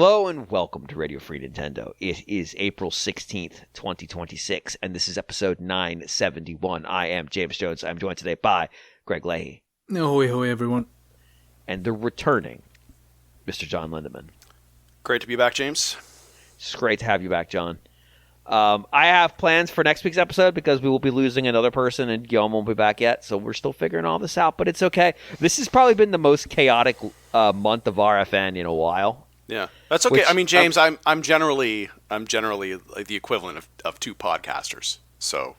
Hello and welcome to Radio Free Nintendo. It is April 16th, 2026, and this is episode 971. I am James Jones. I'm joined today by Greg Leahy. Ahoy, ahoy, everyone. And the returning Mr. John Lindeman. Great to be back, James. It's great to have you back, John. I have plans for next week's episode because we will be losing another person and Guillaume won't be back yet, so we're still figuring all this out, but it's okay. This has probably been the most chaotic month of RFN in a while. Yeah, that's okay. I mean, James, I'm generally like the equivalent of two podcasters. So,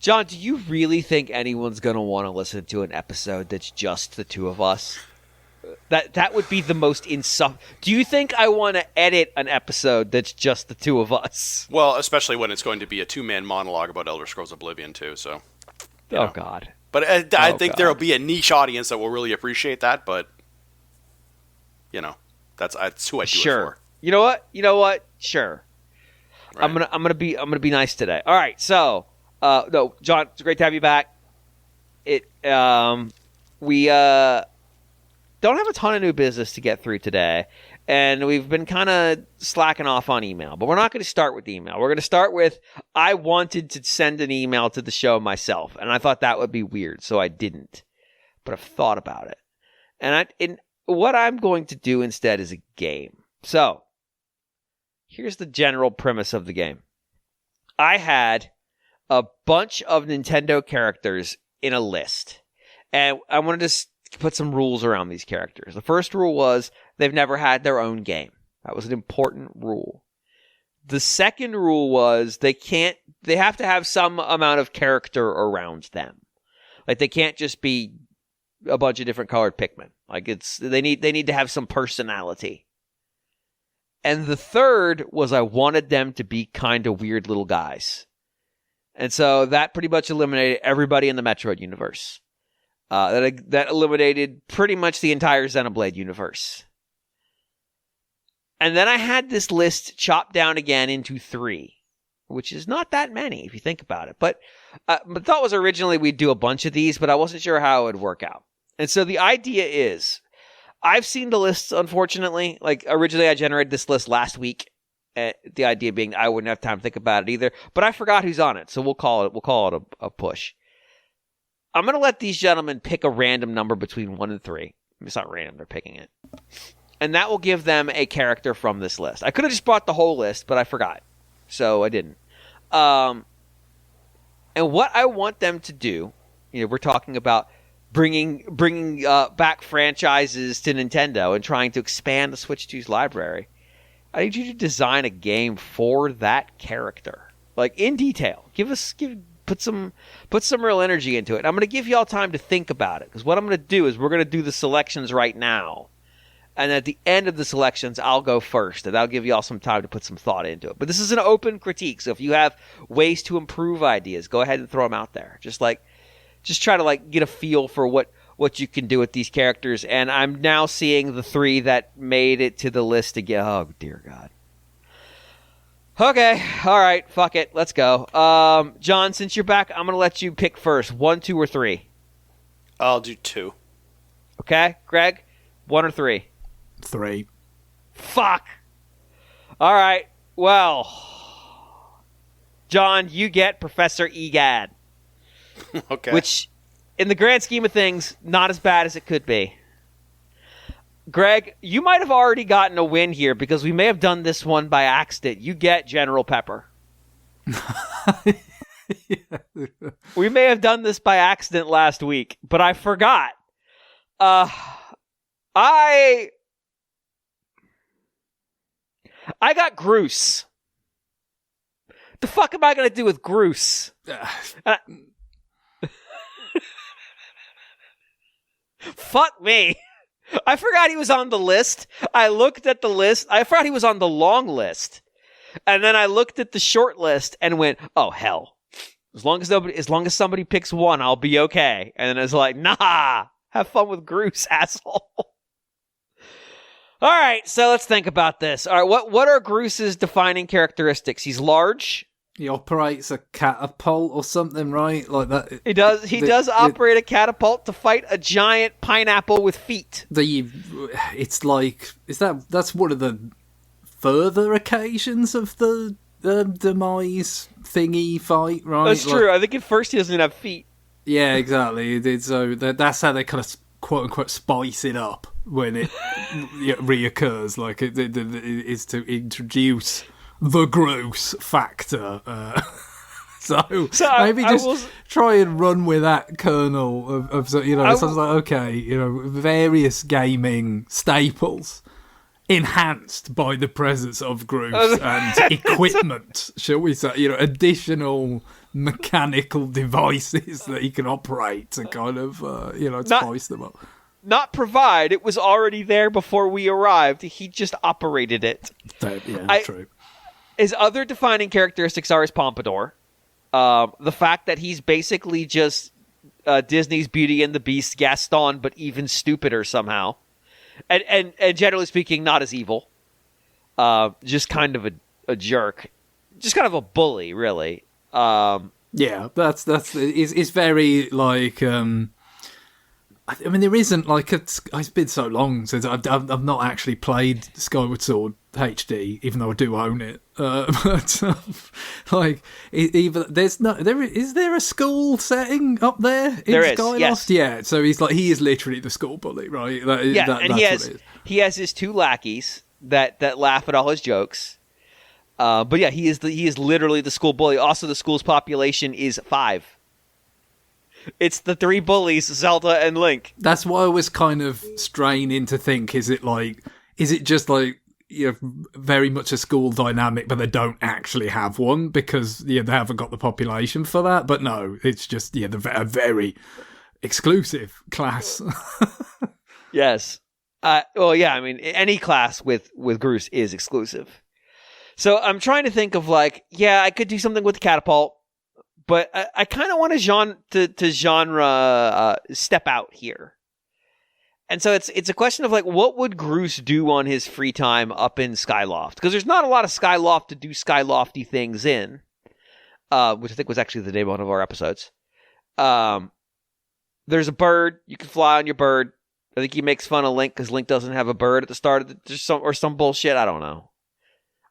John, do you really think anyone's going to want to listen to an episode that's just the two of us? That would be the most insufferable. Do you think I want to edit an episode that's just the two of us? Well, especially when it's going to be a two-man monologue about Elder Scrolls Oblivion too. So, oh God! But I think there'll be a niche audience that will really appreciate that. But that's who I do it for. You know what? Sure. Right. I'm gonna be nice today. All right. So, no, John, it's great to have you back. We don't have a ton of new business to get through today, and we've been kind of slacking off on email. But we're not going to start with email. We're going to start with I wanted to send an email to the show myself, and I thought that would be weird, so I didn't. But I've thought about it, and what I'm going to do instead is a game. So, here's the general premise of the game. I had a bunch of Nintendo characters in a list, and I wanted to put some rules around these characters. The first rule was they've never had their own game. That was an important rule. The second rule was they have to have some amount of character around them. Like, they can't just be a bunch of different colored Pikmin. Like, they need to have some personality. And the third was I wanted them to be kind of weird little guys. And so that pretty much eliminated everybody in the Metroid universe. That eliminated pretty much the entire Xenoblade universe. And then I had this list chopped down again into 3, which is not that many if you think about it. But the thought was originally we'd do a bunch of these, but I wasn't sure how it would work out. And so the idea is, I've seen the lists, unfortunately. Like, originally I generated this list last week. The idea being I wouldn't have time to think about it either. But I forgot who's on it, so we'll call it a push. I'm going to let these gentlemen pick a random number between 1 and 3. It's not random, they're picking it. And that will give them a character from this list. I could have just brought the whole list, but I forgot. So I didn't. And what I want them to do, we're talking about bringing back franchises to Nintendo and trying to expand the Switch 2's library. I need you to design a game for that character. Like, in detail. Put some real energy into it. I'm going to give y'all time to think about it, because what I'm going to do is we're going to do the selections right now, and at the end of the selections, I'll go first, and that'll give y'all some time to put some thought into it. But this is an open critique, so if you have ways to improve ideas, go ahead and throw them out there. Just try to get a feel for what you can do with these characters. And I'm now seeing the 3 that made it to the list again. Oh dear God. Okay, all right, fuck it, let's go. John, since you're back, I'm going to let you pick first. 1, 2, or 3? I'll do 2. Okay, Greg, 1 or 3? 3. Fuck! All right, well, John, you get Professor E. Gadd. Okay. Which, in the grand scheme of things, not as bad as it could be. Greg, you might have already gotten a win here because we may have done this one by accident. You get General Pepper. We may have done this by accident last week, but I forgot. I got Groose. The fuck am I going to do with Groose? Fuck me. I forgot he was on the list. I looked at the list. I forgot he was on the long list. And then I looked at the short list and went, oh, hell. As long as somebody picks 1, I'll be okay. And then I was like, nah, have fun with Groose, asshole. All right, so let's think about this. All right, what are Groose's defining characteristics? He's large. He operates a catapult or something, right? Like that. He does operate a catapult to fight a giant pineapple with feet. That's one of the further occasions of the demise thingy fight, right? That's true. I think at first he doesn't have feet. Yeah, exactly. So that's how they kind of quote unquote spice it up when it reoccurs. Like it is to introduce the gross factor. So maybe just try and run with that kernel of sounds like, okay, various gaming staples enhanced by the presence of Groose and equipment, shall we say, additional mechanical devices that he can operate to kind of, spice them up. Not provide, it was already there before we arrived. He just operated it. True. His other defining characteristics are his pompadour. The fact that he's basically just Disney's Beauty and the Beast Gaston, but even stupider somehow. And generally speaking, not as evil. Just kind of a jerk. Just kind of a bully, really. Yeah, it's very like. I mean, there isn't like it's been so long since I've not actually played Skyward Sword HD, even though I do own it. But like, is there a school setting up there in there Skyloft? Is, yes. Yeah, so he is literally the school bully, right? He has his two lackeys that laugh at all his jokes. But yeah, he is literally the school bully. Also, the school's population is 5. It's the 3 bullies, Zelda and Link. That's why I was kind of straining to think, is it just like, very much a school dynamic, but they don't actually have one because, they haven't got the population for that. But no, it's just, a very exclusive class. Yes. Well, yeah, I mean, any class with Groose is exclusive. So I'm trying to think of like, I could do something with the catapult. But I kind of want to genre step out here. And so it's a question of like, what would Groose do on his free time up in Skyloft? Because there's not a lot of Skyloft to do Skylofty things in, which I think was actually the name of one of our episodes. There's a bird. You can fly on your bird. I think he makes fun of Link because Link doesn't have a bird at the start of some bullshit. I don't know.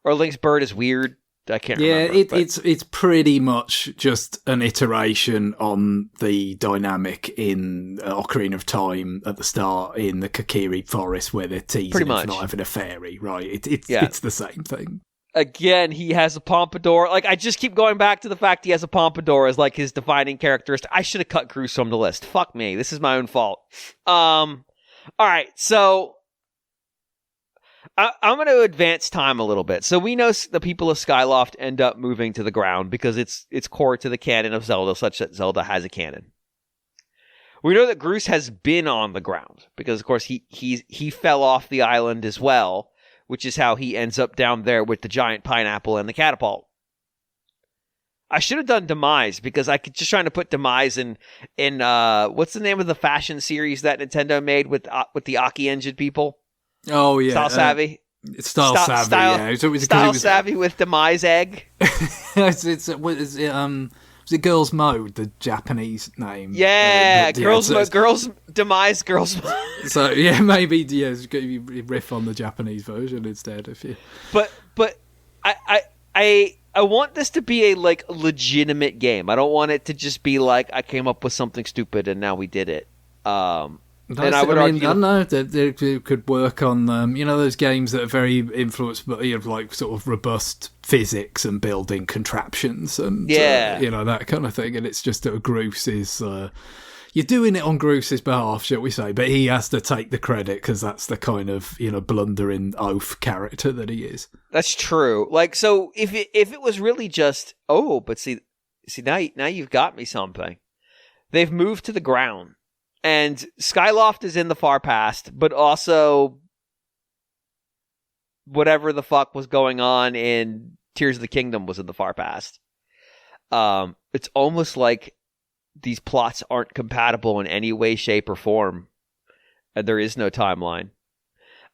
Or Link's bird is weird. I can't remember. Yeah, it's pretty much just an iteration on the dynamic in Ocarina of Time at the start in the Kakiri Forest where they're teasing for not having a fairy, right? It's the same thing. Again, he has a pompadour. Like, I just keep going back to the fact he has a pompadour as like his defining characteristic. I should have cut Groose from the list. Fuck me. This is my own fault. All right, so I'm going to advance time a little bit. So we know the people of Skyloft end up moving to the ground because it's core to the canon of Zelda, such that Zelda has a canon. We know that Groose has been on the ground because, of course, he fell off the island as well, which is how he ends up down there with the giant pineapple and the catapult. I should have done Demise because I could just trying to put Demise in what's the name of the fashion series that Nintendo made with the Aki engine people? Oh yeah, Style Savvy. Style Savvy. Yeah, Style Savvy with Demise Egg. Was it Girls Mode, the Japanese name? Yeah, Girls Demise Girls Mode. So yeah, maybe you riff on the Japanese version instead if you. But I want this to be a like legitimate game. I don't want it to just be like I came up with something stupid and now we did it. And I don't know that it could work on those games that are very influenced by like sort of robust physics and building contraptions and that kind of thing. And it's just that Groose is you're doing it on Groose's behalf, shall we say? But he has to take the credit because that's the kind of blundering oaf character that he is. That's true. Like so, if it was really just but see now you've got me something. They've moved to the ground. And Skyloft is in the far past, but also whatever the fuck was going on in Tears of the Kingdom was in the far past. It's almost like these plots aren't compatible in any way, shape, or form, and there is no timeline.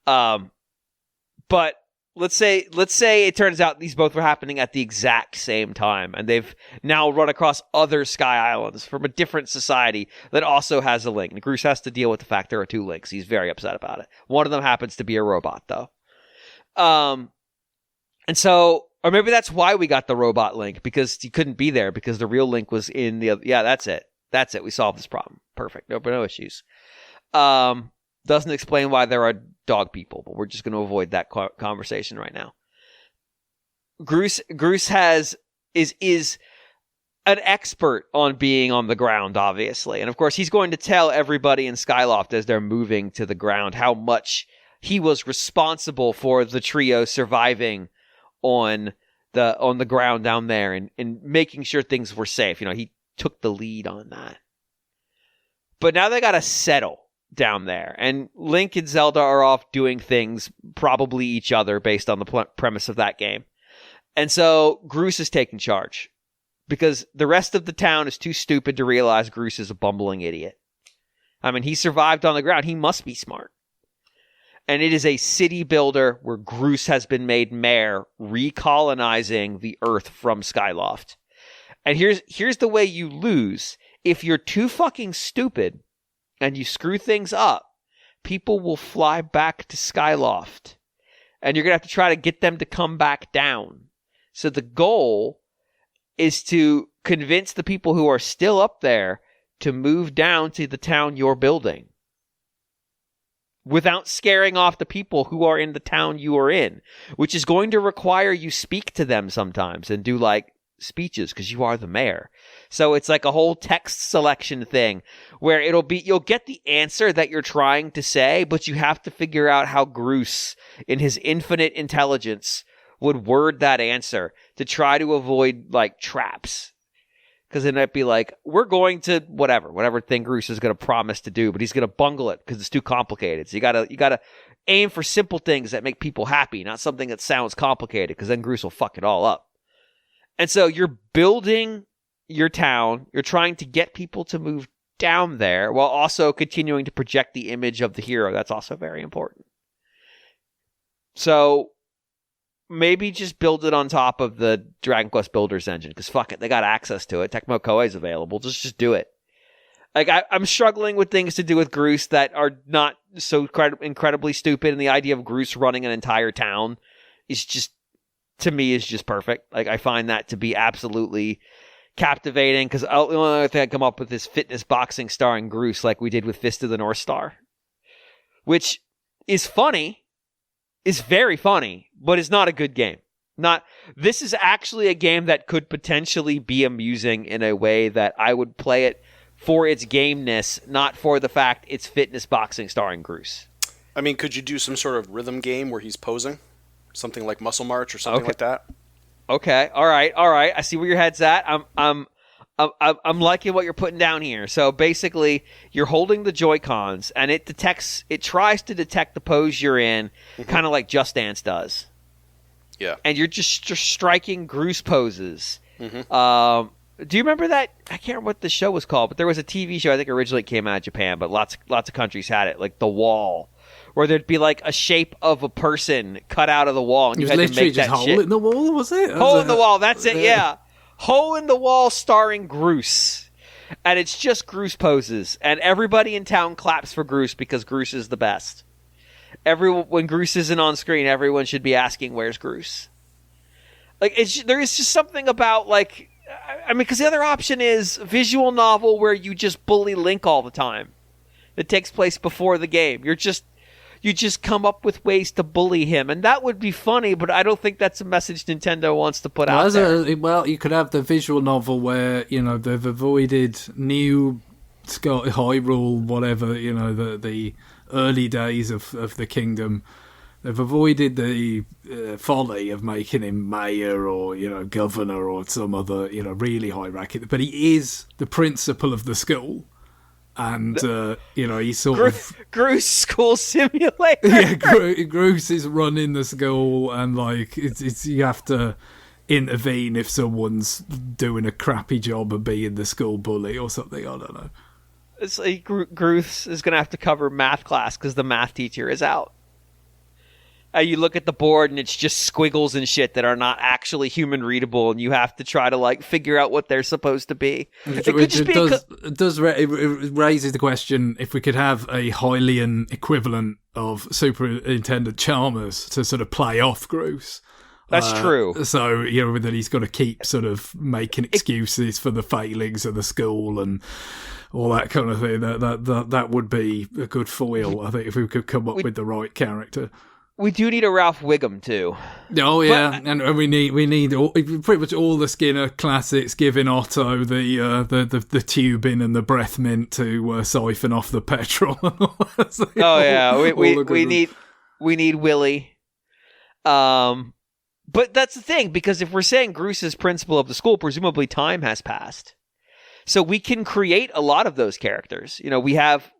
But let's say it turns out these both were happening at the exact same time, and they've now run across other Sky Islands from a different society that also has a link. And Groose has to deal with the fact there are 2 links. He's very upset about it. One of them happens to be a robot, though. And so, or maybe that's why we got the robot Link, because he couldn't be there, because the real Link was in the other. Yeah, that's it. That's it. We solved this problem. Perfect. No issues. Doesn't explain why there are dog people, but we're just going to avoid that conversation right now. Groose is an expert on being on the ground, obviously. And of course, he's going to tell everybody in Skyloft as they're moving to the ground how much he was responsible for the trio surviving on the ground down there and making sure things were safe. He took the lead on that. But now they got to settle down there. And Link and Zelda are off doing things, probably each other, based on the premise of that game. And so Groose is taking charge, because the rest of the town is too stupid to realize Groose is a bumbling idiot. I mean, he survived on the ground. He must be smart. And it is a city builder where Groose has been made mayor, recolonizing the Earth from Skyloft. And here's the way you lose. If you're too fucking stupid and you screw things up, people will fly back to Skyloft. And you're going to have to try to get them to come back down. So the goal is to convince the people who are still up there to move down to the town you're building, without scaring off the people who are in the town you are in, which is going to require you speak to them sometimes and do like speeches, because you are the mayor. So it's like a whole text selection thing where you'll get the answer that you're trying to say, but you have to figure out how Groose, in his infinite intelligence, would word that answer to try to avoid like traps. Because it might be like, we're going to whatever thing Groose is going to promise to do, but he's going to bungle it because it's too complicated. So you gotta aim for simple things that make people happy, not something that sounds complicated, because then Groose will fuck it all up. And so you're building your town, you're trying to get people to move down there while also continuing to project the image of the hero. That's also very important. So maybe just build it on top of the Dragon Quest Builders engine, because fuck it, they got access to it. Tecmo Koei's available. Just do it. Like I'm struggling with things to do with Groose that are not so incredibly stupid, and the idea of Groose running an entire town is just, to me, is just perfect. Like I find that to be absolutely captivating, because the only other thing I come up with is fitness boxing starring Groose, like we did with Fist of the North Star, which is funny. Is very funny, but it's not a good game. This is actually a game that could potentially be amusing in a way that I would play it for its gameness, not for the fact it's fitness boxing starring Groose. I mean, could you do some sort of rhythm game where he's posing? Something like Muscle March or something like that? Okay. All right. I see where your head's at. I'm liking what you're putting down here. So basically, you're holding the Joy-Cons, and it tries to detect the pose you're in, kind of like Just Dance does. Yeah. And you're just striking Groose poses. Mm-hmm. Do you remember that? I can't remember what the show was called, but there was a TV show, I think originally came out of Japan, but lots of countries had it, like The Wall, where there'd be like a shape of a person cut out of the wall, and you had to make that hole shit. in the wall, was it? Hole in the wall, that's it, yeah. Hole in the Wall starring Groose. And it's just Groose poses. And everybody in town claps for Groose because Groose is the best. When Groose isn't on screen, everyone should be asking, where's Groose? Like, there is just something about, like, I mean, because the other option is visual novel where you just bully Link all the time. It takes place before the game. You just come up with ways to bully him, and that would be funny, but I don't think that's a message Nintendo wants to put out there. Well, you could have the visual novel where, they've avoided New Hyrule, whatever, the early days of the kingdom. They've avoided the folly of making him mayor or, governor or some other, really high ranking. But he is the principal of the school. And, he's sort of... Groose School Simulator! Yeah, Groose is running the school, and, like, it's you have to intervene if someone's doing a crappy job of being the school bully or something, I don't know. It's like Groose is going to have to cover math class because the math teacher is out. You look at the board and it's just squiggles and shit that are not actually human readable, and you have to try to like figure out what they're supposed to be. It raises the question if we could have a Hylian equivalent of Superintendent Chalmers to sort of play off Groose. That's true. So, that he's got to keep sort of making excuses for the failings of the school and all that kind of thing. That would be a good foil, I think, if we could come up with the right character. We do need a Ralph Wiggum too. Oh yeah, and we need pretty much all the Skinner classics, giving Otto the tubing and the breath mint to siphon off the petrol. So, we need Willie. But that's the thing, because if we're saying Groose is principal of the school, presumably time has passed. So we can create a lot of those characters. We have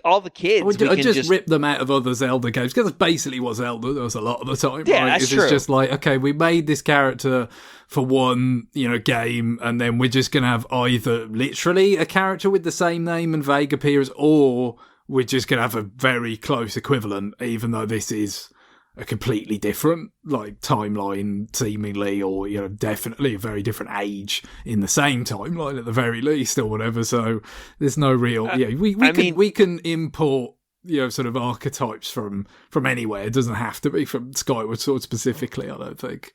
all the kids. I just rip them out of other Zelda games, because that's basically what Zelda does a lot of the time. Yeah, right? that's true. It's just like, okay, we made this character for one, game, and then we're just going to have either literally a character with the same name and vague appearance, or we're just going to have a very close equivalent, even though this is a completely different timeline seemingly, or definitely a very different age in the same timeline at the very least, or whatever. So there's no real we can import sort of archetypes from anywhere. It doesn't have to be from Skyward Sword specifically, I don't think.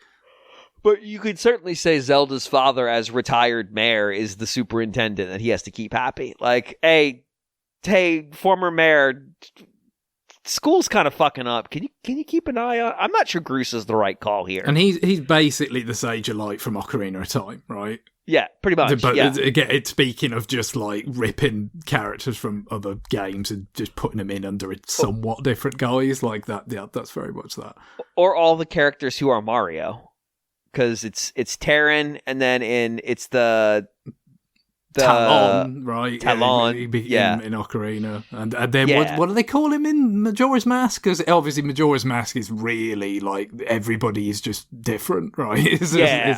But you could certainly say Zelda's father, as retired mayor, is the superintendent that he has to keep happy. Like, hey, former mayor, school's kind of fucking up. Can you keep an eye on? I'm not sure Groose is the right call here. And he's basically the Sage of Light from Ocarina of Time, right? Yeah, pretty much. But yeah. Again, speaking of just ripping characters from other games and just putting them in under somewhat different guise like that, yeah, that's very much that. Or all the characters who are Mario, because it's Terran, and then it's the Talon, right? Talon, in Ocarina, and then what do they call him in Majora's Mask? Because obviously Majora's Mask is really everybody is just different, right?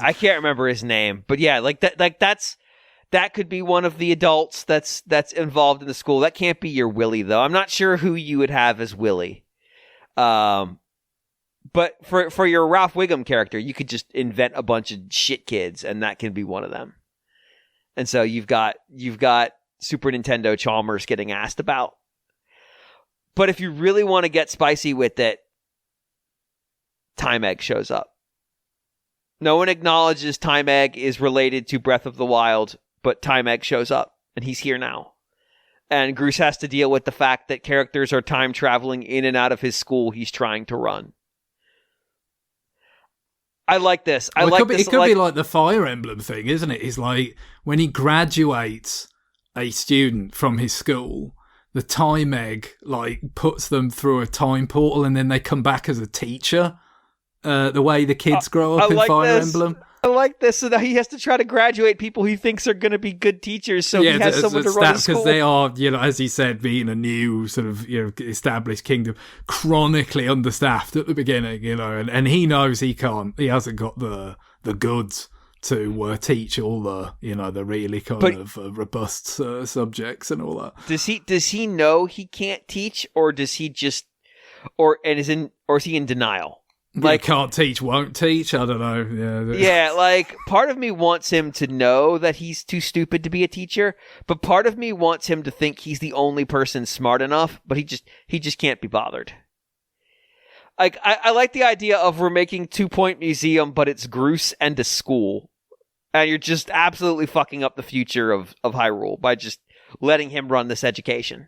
I can't remember his name, but yeah, that could be one of the adults that's involved in the school. That can't be your Willie, though. I'm not sure who you would have as Willie. But for your Ralph Wiggum character, you could just invent a bunch of shit kids, and that can be one of them. And so you've got Super Nintendo Chalmers getting asked about. But if you really want to get spicy with it, Time Egg shows up. No one acknowledges Time Egg is related to Breath of the Wild, but Time Egg shows up, and he's here now. And Groose has to deal with the fact that characters are time traveling in and out of his school he's trying to run. I like this. It could be like the Fire Emblem thing, isn't it? It's like when he graduates a student from his school, the Time Egg puts them through a time portal, and then they come back as a teacher. The way the kids grow up in Fire Emblem. I like this. So that he has to try to graduate people he thinks are going to be good teachers, so he has someone to run his school. Because they are, as he said, being a new sort of established kingdom, chronically understaffed at the beginning, and he knows he hasn't got the goods to teach all the the really kind of robust subjects and all that. Does he know he can't teach, or does he just is he in denial? Can't teach, won't teach. I don't know. Yeah, part of me wants him to know that he's too stupid to be a teacher, but part of me wants him to think he's the only person smart enough, but he just can't be bothered. I like the idea of we're making 2 Point Museum, but it's Groose and a school, and you're just absolutely fucking up the future of Hyrule by just letting him run this education.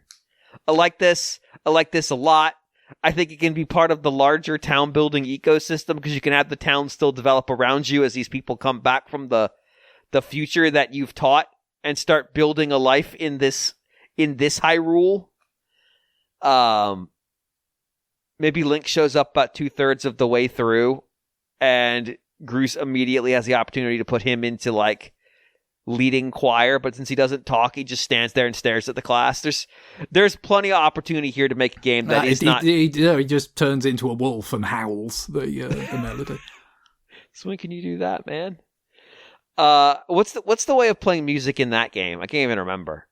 I like this a lot. I think it can be part of the larger town building ecosystem, because you can have the town still develop around you as these people come back from the future that you've taught and start building a life in this Hyrule. Maybe Link shows up about 2/3 of the way through, and Groose immediately has the opportunity to put him into leading choir, but since he doesn't talk, he just stands there and stares at the class. There's plenty of opportunity here to make a game that is not. He just turns into a wolf and howls the melody. So when can you do that, man? What's the way of playing music in that game? I can't even remember.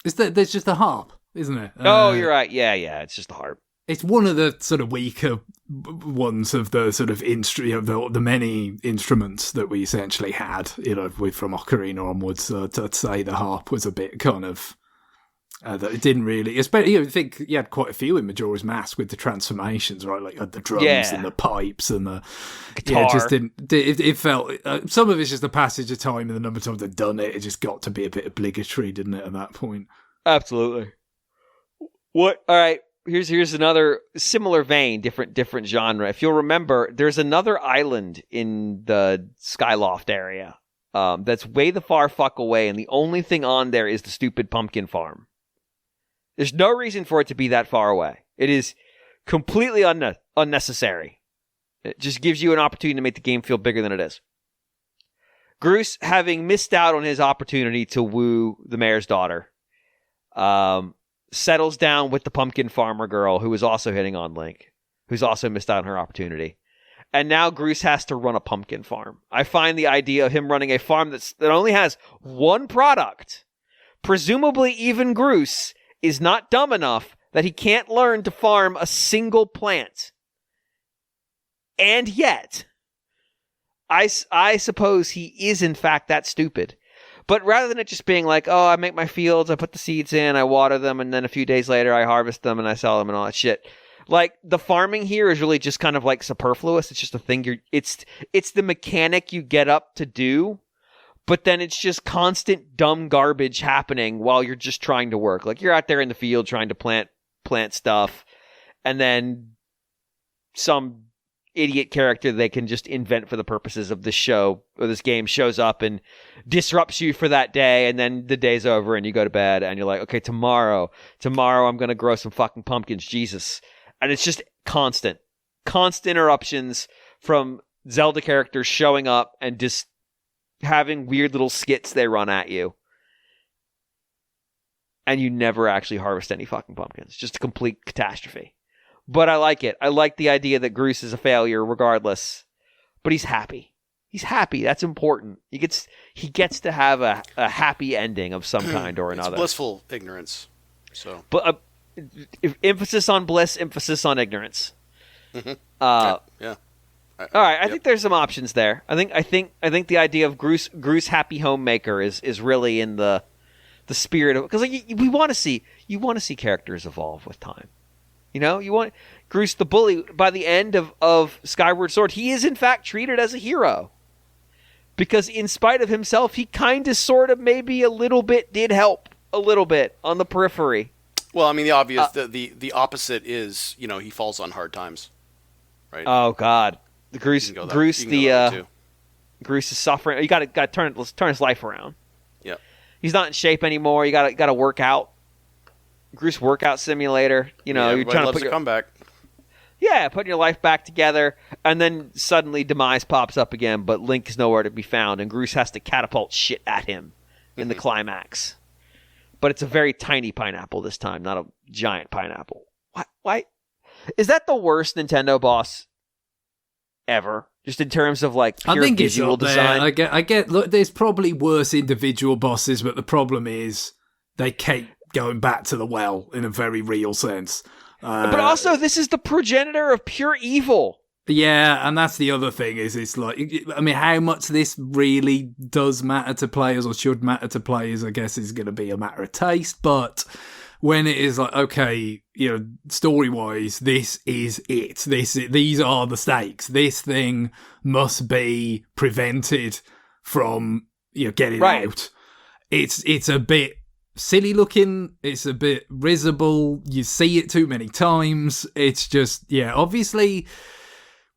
There's just a harp, isn't it? You're right. Yeah, it's just a harp. It's one of the sort of weaker ones of the sort of the many instruments that we essentially had, from Ocarina onwards. I'd say the harp was a bit kind of That it didn't really, especially, I think you had quite a few in Majora's Mask with the transformations, right? Like the drums and the pipes and the guitar. Yeah, it just didn't. It felt some of it's just the passage of time, and the number of times they've done it, it just got to be a bit obligatory, didn't it? At that point, absolutely. What? All right. Here's another similar vein, different genre. If you'll remember, there's another island in the Skyloft area that's way the far fuck away, and the only thing on there is the stupid pumpkin farm. There's no reason for it to be that far away. It is completely unnecessary. It just gives you an opportunity to make the game feel bigger than it is. Groose, having missed out on his opportunity to woo the mayor's daughter, settles down with the pumpkin farmer girl who is also hitting on Link, who's also missed out on her opportunity. And now Groose has to run a pumpkin farm. I find the idea of him running a farm that only has one product, presumably even Groose, is not dumb enough that he can't learn to farm a single plant. And yet, I suppose he is in fact that stupid. But rather than it just being like, oh, I make my fields, I put the seeds in, I water them, and then a few days later I harvest them and I sell them and all that shit. Like, the farming here is really just kind of like superfluous. It's just a thing it's the mechanic you get up to do, but then it's just constant dumb garbage happening while you're just trying to work. Like, you're out there in the field trying to plant stuff, and then some idiot character they can just invent for the purposes of this show or this game shows up and disrupts you for that day, and then the day's over and you go to bed and you're like, okay, tomorrow I'm going to grow some fucking pumpkins, Jesus. And it's just constant interruptions from Zelda characters showing up and just having weird little skits they run at you. And you never actually harvest any fucking pumpkins. Just a complete catastrophe. But I like it. I like the idea that Groose is a failure regardless. But he's happy. He's happy. That's important. He gets to have a happy ending of some kind or another. It's blissful ignorance. So, but emphasis on bliss, emphasis on ignorance. Mm-hmm. Yeah. All right, I think there's some options there. I think the idea of Groose happy homemaker is really in the spirit of, because like you want to see characters evolve with time. You know, you want Groose the bully by the end of Skyward Sword, he is in fact treated as a hero. Because in spite of himself, he kind of sort of maybe a little bit did help a little bit on the periphery. Well, I mean, the obvious, the opposite is, you know, he falls on hard times, right? Oh God, the Groose is suffering. You got to turn his life around. Yeah, he's not in shape anymore. You got to work out. Groose workout simulator. You know, you're trying to put your comeback. Yeah, putting your life back together, and then suddenly Demise pops up again, but Link is nowhere to be found, and Groose has to catapult shit at him in the climax. But it's a very tiny pineapple this time, not a giant pineapple. Why? Is that the worst Nintendo boss ever? Just in terms of like pure I think visual it's up design? there. I get. Look, there's probably worse individual bosses, but the problem is they keep going back to the well in a very real sense. But also, this is the progenitor of pure evil. Yeah, and that's the other thing is it's like, I mean, how much this really does matter to players or should matter to players, I guess is going to be a matter of taste. But when it is like, okay, you know, story-wise, this is it. These are the stakes. This thing must be prevented from, you know, getting out. It's a bit silly looking, it's a bit risible, you see it too many times, it's just, yeah, obviously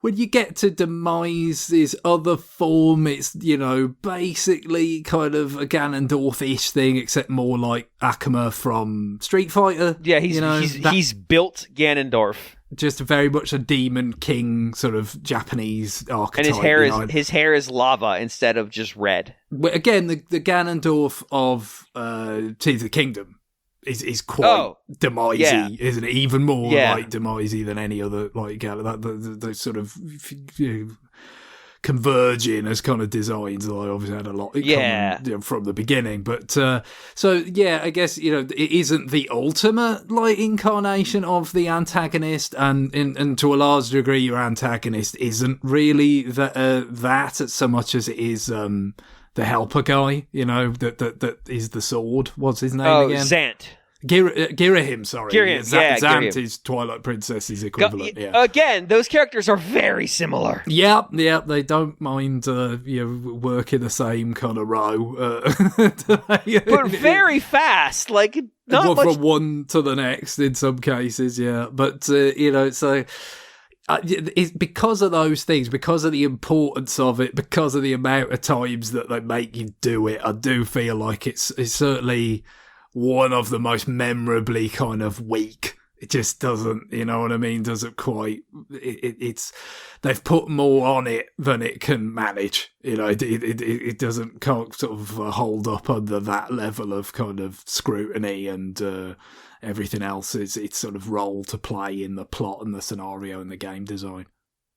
when you get to Demise's other form, it's, you know, basically kind of a Ganondorf-ish thing, except more like Akuma from Street Fighter. Yeah, he's built Ganondorf. Just very much a demon king sort of Japanese archetype. And his hair is lava instead of just red. Again, the Ganondorf of Tears of the Kingdom is quite Demisey, isn't it? Even more like Demisey than any other like the sort of, you know, converging as kind of designs. I obviously had a lot coming, from the beginning, but so yeah, I guess, you know, it isn't the ultimate like incarnation of the antagonist, and to a large degree your antagonist isn't really that so much as it is the helper guy, you know, that is the sword. What's his name again? Girahim, sorry. Girahim, yeah, Xant Girahim. is Twilight Princess's equivalent, yeah. Again, those characters are very similar. Yep, they don't mind working the same kind of row. But very fast, like not much... from one to the next in some cases, yeah. But, so... it's because of those things, because of the importance of it, because of the amount of times that they make you do it, I do feel like it's certainly one of the most memorably kind of weak. It just doesn't, you know what I mean? Doesn't quite. It's they've put more on it than it can manage. It can't sort of hold up under that level of kind of scrutiny and. Everything else is its sort of role to play in the plot and the scenario and the game design.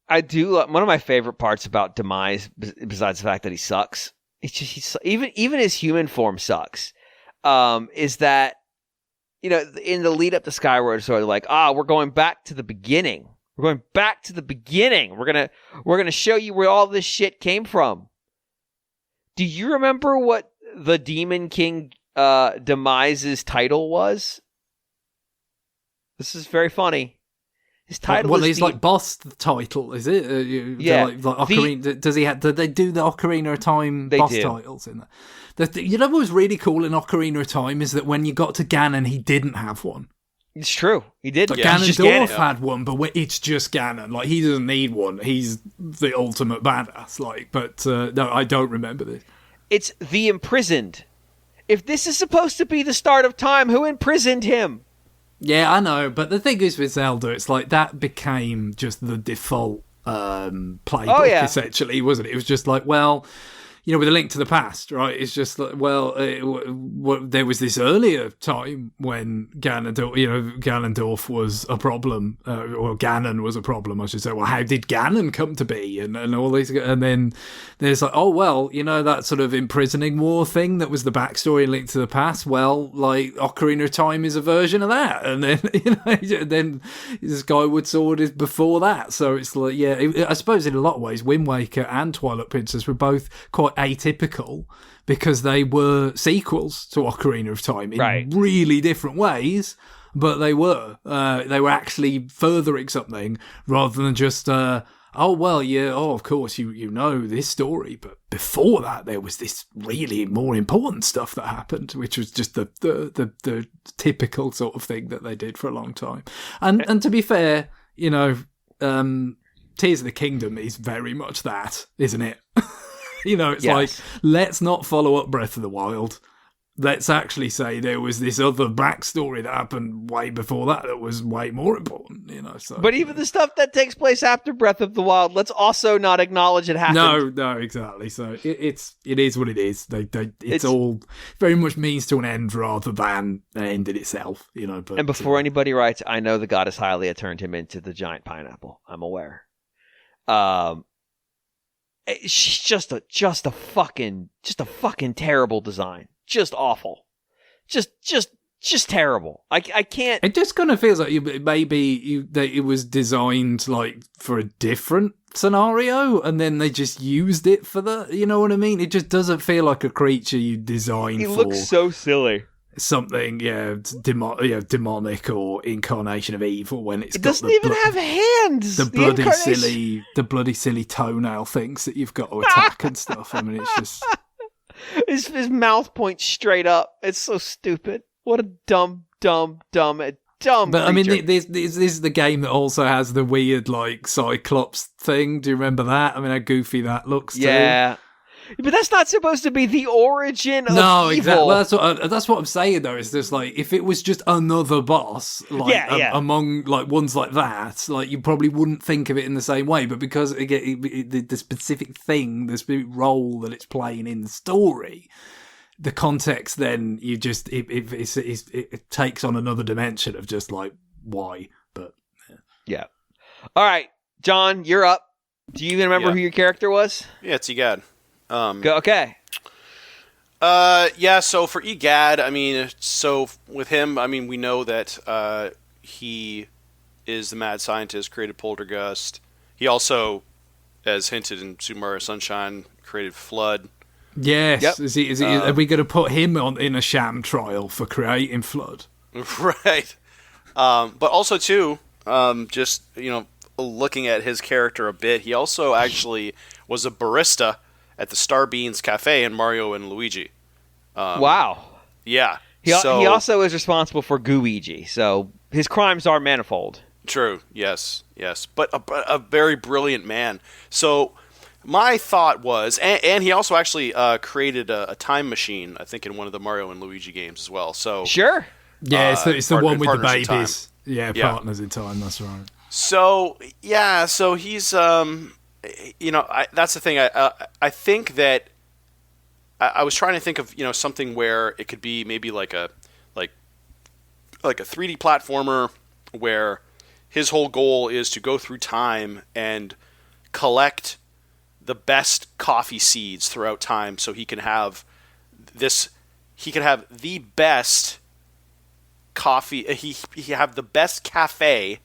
I do. One of my favorite parts about Demise, besides the fact that he sucks, it's just even his human form sucks. Is that in the lead up to Skyward, sort of like we're going back to the beginning. We're going back to the beginning. We're gonna show you where all this shit came from. Do you remember what the Demon King Demise's title was? This is very funny. His title is he's like boss title, is it? Yeah. Like Ocarina, does he have? Did they do the Ocarina of Time boss titles in that? What was really cool in Ocarina of Time is that when you got to Ganon, he didn't have one. It's true. He did. Like Ganondorf had one, but it's just Ganon. Like he doesn't need one. He's the ultimate badass. No, I don't remember this. It's the imprisoned. If this is supposed to be the start of time, who imprisoned him? Yeah, I know, but the thing is with Zelda, it's like that became just the default playbook, essentially, wasn't it? It was just like, well, with A Link to the Past, right? It's just like, well, there was this earlier time when Ganondorf was a problem, or Ganon was a problem, I should say. Well, how did Ganon come to be? And all these, and then there's like, oh, well, that sort of imprisoning war thing that was the backstory in Link to the Past. Well, like Ocarina of Time is a version of that, and then then Skyward Sword is before that. So it's like, I suppose in a lot of ways, Wind Waker and Twilight Princess were both quite atypical because they were sequels to Ocarina of Time in really different ways, but they were actually furthering something rather than just of course you know this story, but before that there was this really more important stuff that happened, which was just the typical sort of thing that they did for a long time. And to be fair, Tears of the Kingdom is very much that, isn't it? It's like, let's not follow up Breath of the Wild. Let's actually say there was this other backstory that happened way before that was way more important, So, but even the stuff that takes place after Breath of the Wild, let's also not acknowledge it happened. No, exactly. So it is what it is. It's all very much means to an end rather than an end in itself, But, and before anybody writes, I know the goddess Hylia turned him into the giant pineapple. I'm aware. She's just a fucking terrible design. Just awful. Just terrible. I can't. It just kind of feels like that it was designed like for a different scenario, and then they just used it for the. You know what I mean? It just doesn't feel like a creature you designed. It for looks so silly. Something, demonic or incarnation of evil when it doesn't even have hands. The bloody silly toenail things that you've got to attack and stuff. I mean, it's just his mouth points straight up. It's so stupid. What a dumb. But creature. I mean, this is the game that also has the weird like Cyclops thing. Do you remember that? I mean, how goofy that looks. Yeah. Too. But that's not supposed to be the origin of evil. Exactly. Well, that's what I'm saying, though. Is just like if it was just another boss, among like ones like that, like you probably wouldn't think of it in the same way. But because again, the specific thing, the specific role that it's playing in the story, the context, then you just it takes on another dimension of just like why. But yeah. All right, John, you're up. Do you even remember who your character was? Yeah, it's Gadd. Okay. So for Gadd, I mean, so with him, I mean, we know that he is the mad scientist, created Poltergust. He also, as hinted in Super Mario Sunshine, created Flood. Yes. Yep. Is he, are we going to put him in a sham trial for creating Flood? Right. But also too, just looking at his character a bit, he also actually was a barista at the Star Beans Cafe in Mario and Luigi. Wow. Yeah. He also is responsible for Gooigi, so his crimes are manifold. True. Yes. But a very brilliant man. So my thought was, and he also actually created a time machine, I think, in one of the Mario and Luigi games as well. So sure. Yeah, it's the one with the Partners in Time. babies. Yeah, Partners in Time. That's right. So yeah, so he's that's the thing. I think that I was trying to think of something where it could be maybe like a 3D platformer where his whole goal is to go through time and collect the best coffee seeds throughout time, so he can have the best coffee. He have the best cafe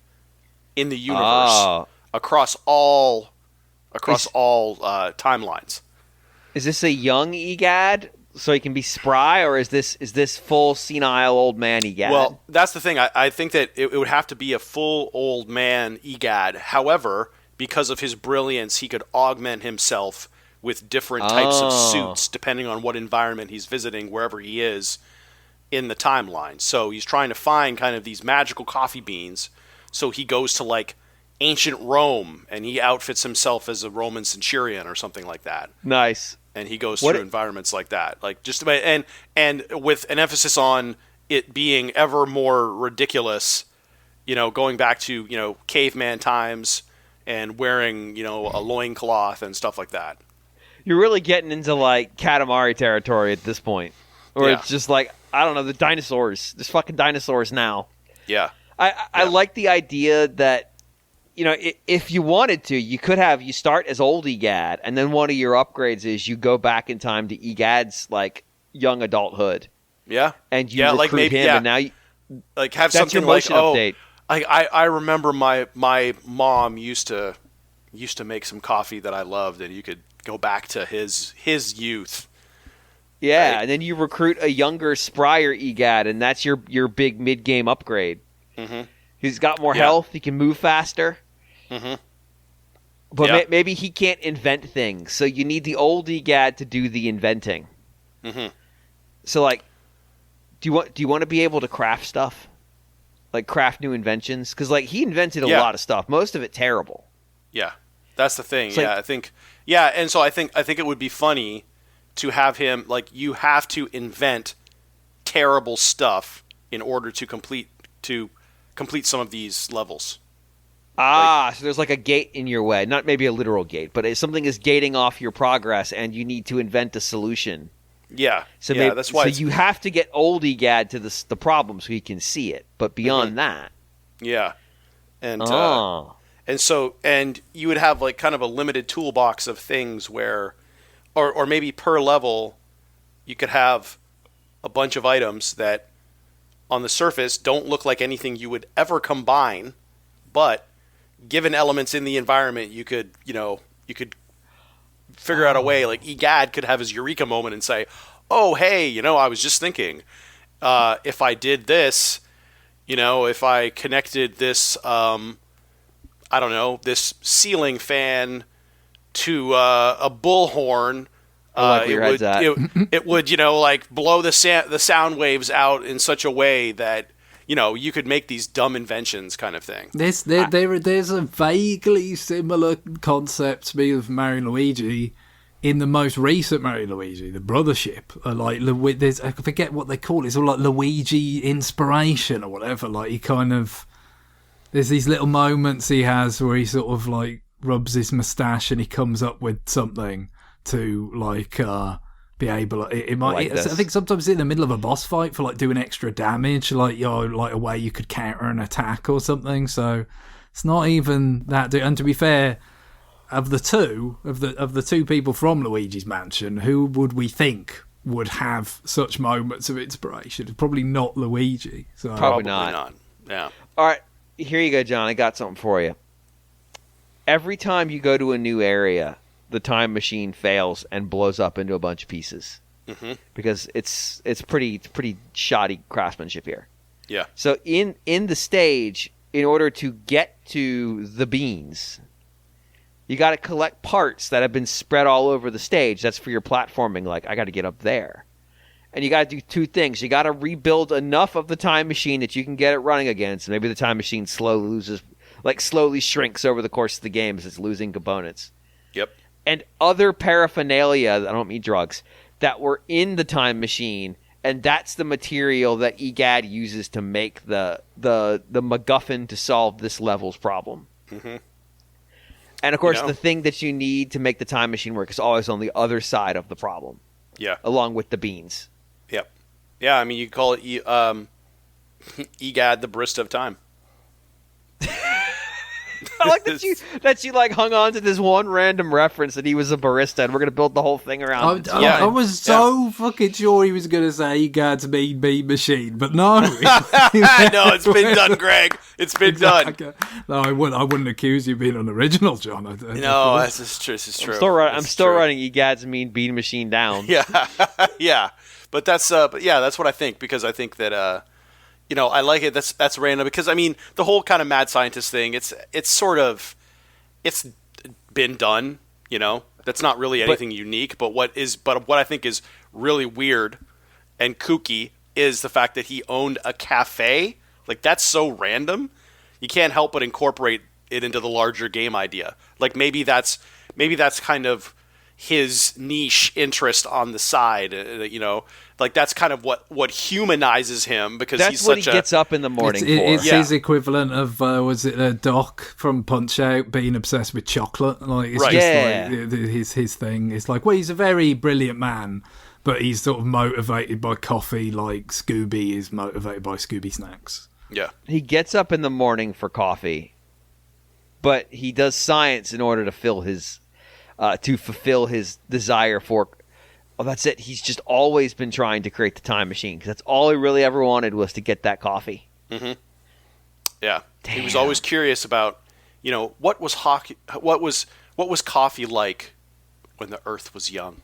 in the universe across all timelines. Is this a young Gadd, so he can be spry, or is this full senile old man Gadd? Well, that's the thing. I think that it would have to be a full old man Gadd. However, because of his brilliance, he could augment himself with different types of suits depending on what environment he's visiting, wherever he is in the timeline. So he's trying to find kind of these magical coffee beans. So he goes to like ancient Rome and he outfits himself as a Roman centurion or something like that. Nice. And he goes through environments like that, like just about, and with an emphasis on it being ever more ridiculous, going back to caveman times and wearing a loincloth and stuff like that. You're really getting into like Katamari territory at this point, or it's just like I don't know, the dinosaurs. There's fucking dinosaurs now. Yeah. I like the idea that if you wanted to, you could have you start as old Gadd, and then one of your upgrades is you go back in time to Gadd's like young adulthood. Yeah. And you recruit like maybe, him, and now you like have that's something your motion update. I remember my mom used to make some coffee that I loved, and you could go back to his youth. Yeah, right? And then you recruit a younger, sprier Gadd, and that's your big mid-game upgrade. Mm-hmm. He's got more health. He can move faster. Mm-hmm. But maybe he can't invent things, so you need the old Gadd to do the inventing. Mm-hmm. So, like, do you want to be able to craft stuff, like craft new inventions? Because like he invented a lot of stuff, most of it terrible. Yeah, that's the thing. It's I think. Yeah, and so I think it would be funny to have him like you have to invent terrible stuff in order to complete some of these levels. So there's like a gate in your way, not maybe a literal gate, but if something is gating off your progress, and you need to invent a solution. Yeah, that's why. So you have to get old Gadd to the problem so he can see it. But beyond that, and you would have like kind of a limited toolbox of things where, or maybe per level, you could have a bunch of items that on the surface don't look like anything you would ever combine, but given elements in the environment, you could figure out a way. Like Gadd could have his eureka moment and say, "Oh, hey, I was just thinking, if I did this, if I connected this, I don't know, this ceiling fan to a bullhorn." It would like blow the sound waves out in such a way that you could make these dumb inventions, kind of thing. There's a vaguely similar concept to me of Mario and Luigi in the most recent Mario and Luigi, the Brothership. Like there's I forget what they call it. It's all like Luigi inspiration or whatever. Like he kind of there's these little moments he has where he sort of like rubs his moustache and he comes up with something to like be able. I think sometimes in the middle of a boss fight for like doing extra damage, like like a way you could counter an attack or something. So it's not even that. And to be fair, of the two people from Luigi's Mansion, who would we think would have such moments of inspiration? Probably not Luigi. So Probably not. Yeah. All right, here you go, John. I got something for you. Every time you go to a new area, the time machine fails and blows up into a bunch of pieces. Mm-hmm. Because it's pretty shoddy craftsmanship here. Yeah. So in the stage, in order to get to the beans, you got to collect parts that have been spread all over the stage. That's for your platforming. Like, I got to get up there. And you got to do two things. You got to rebuild enough of the time machine that you can get it running again. So maybe the time machine slowly shrinks over the course of the game as it's losing components. Yep. And other paraphernalia, I don't mean drugs, that were in the time machine, and that's the material that Gadd uses to make the MacGuffin to solve this level's problem. Mm-hmm. And of course, the thing that you need to make the time machine work is always on the other side of the problem. Yeah. Along with the beans. Yep. Yeah, I mean, you call it Egad, the barista of time. I like that you like hung on to this one random reference that he was a barista, and we're gonna build the whole thing around. I was so fucking sure he was gonna say Gadd's mean bean machine, but no. No, it's been done, Greg. It's been done. No, I wouldn't accuse you of being unoriginal, John. No, this is true. I'm still writing Egad's mean bean machine down. Yeah, yeah. But that's what I think, because I think that I like it. That's random, because I mean the whole kind of mad scientist thing. It's been done. That's not really anything unique. But what I think is really weird and kooky is the fact that he owned a cafe. Like, that's so random. You can't help but incorporate it into the larger game idea. Like, maybe that's kind of his niche interest on the side, like that's kind of what humanizes him, because that's he's what such he gets up in the morning for. It's his equivalent of was it Doc from Punch Out being obsessed with chocolate? Like, it's just like his thing. It's like, well, he's a very brilliant man, but he's sort of motivated by coffee, like Scooby is motivated by Scooby snacks. Yeah, he gets up in the morning for coffee, but he does science in order to fulfill his desire for. Oh, that's it. He's just always been trying to create the time machine, because that's all he really ever wanted, was to get that coffee. Mm-hmm. Yeah. Damn. He was always curious about, what was coffee like when the Earth was young.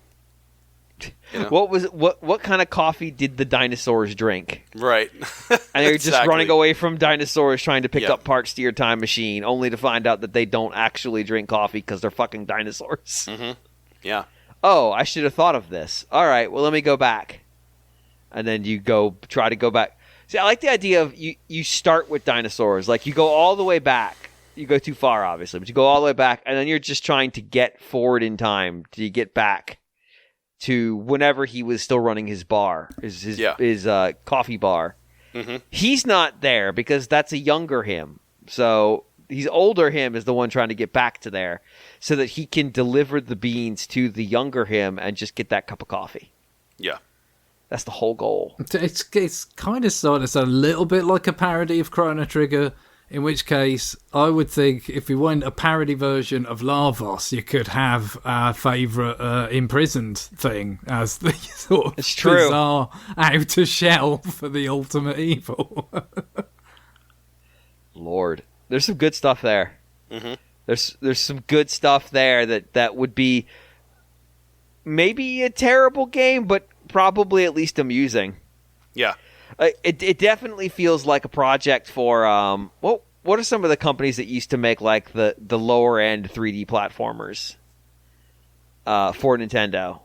What kind of coffee did the dinosaurs drink? Right. And they're just running away from dinosaurs, trying to pick up parts to your time machine, only to find out that they don't actually drink coffee because they're fucking dinosaurs. Mm-hmm. Yeah. Oh, I should have thought of this. All right, well, let me go back. And then you try to go back. See, I like the idea of you start with dinosaurs. Like, you go all the way back. You go too far, obviously, but you go all the way back, and then you're just trying to get forward in time to get back to whenever he was still running his bar, his coffee bar. Mm-hmm. He's not there because that's a younger him. So he's older him is the one trying to get back to there, so that he can deliver the beans to the younger him and just get that cup of coffee. Yeah. That's the whole goal. It's kind of sort of a little bit like a parody of Chrono Trigger, in which case I would think if we want a parody version of Lavos, you could have our favourite imprisoned thing as the sort of bizarre outer shell for the ultimate evil. Lord. There's some good stuff there. Mm-hmm. There's some good stuff there that would be maybe a terrible game, but probably at least amusing. Yeah. It definitely feels like a project for what are some of the companies that used to make like the lower end 3D platformers for Nintendo?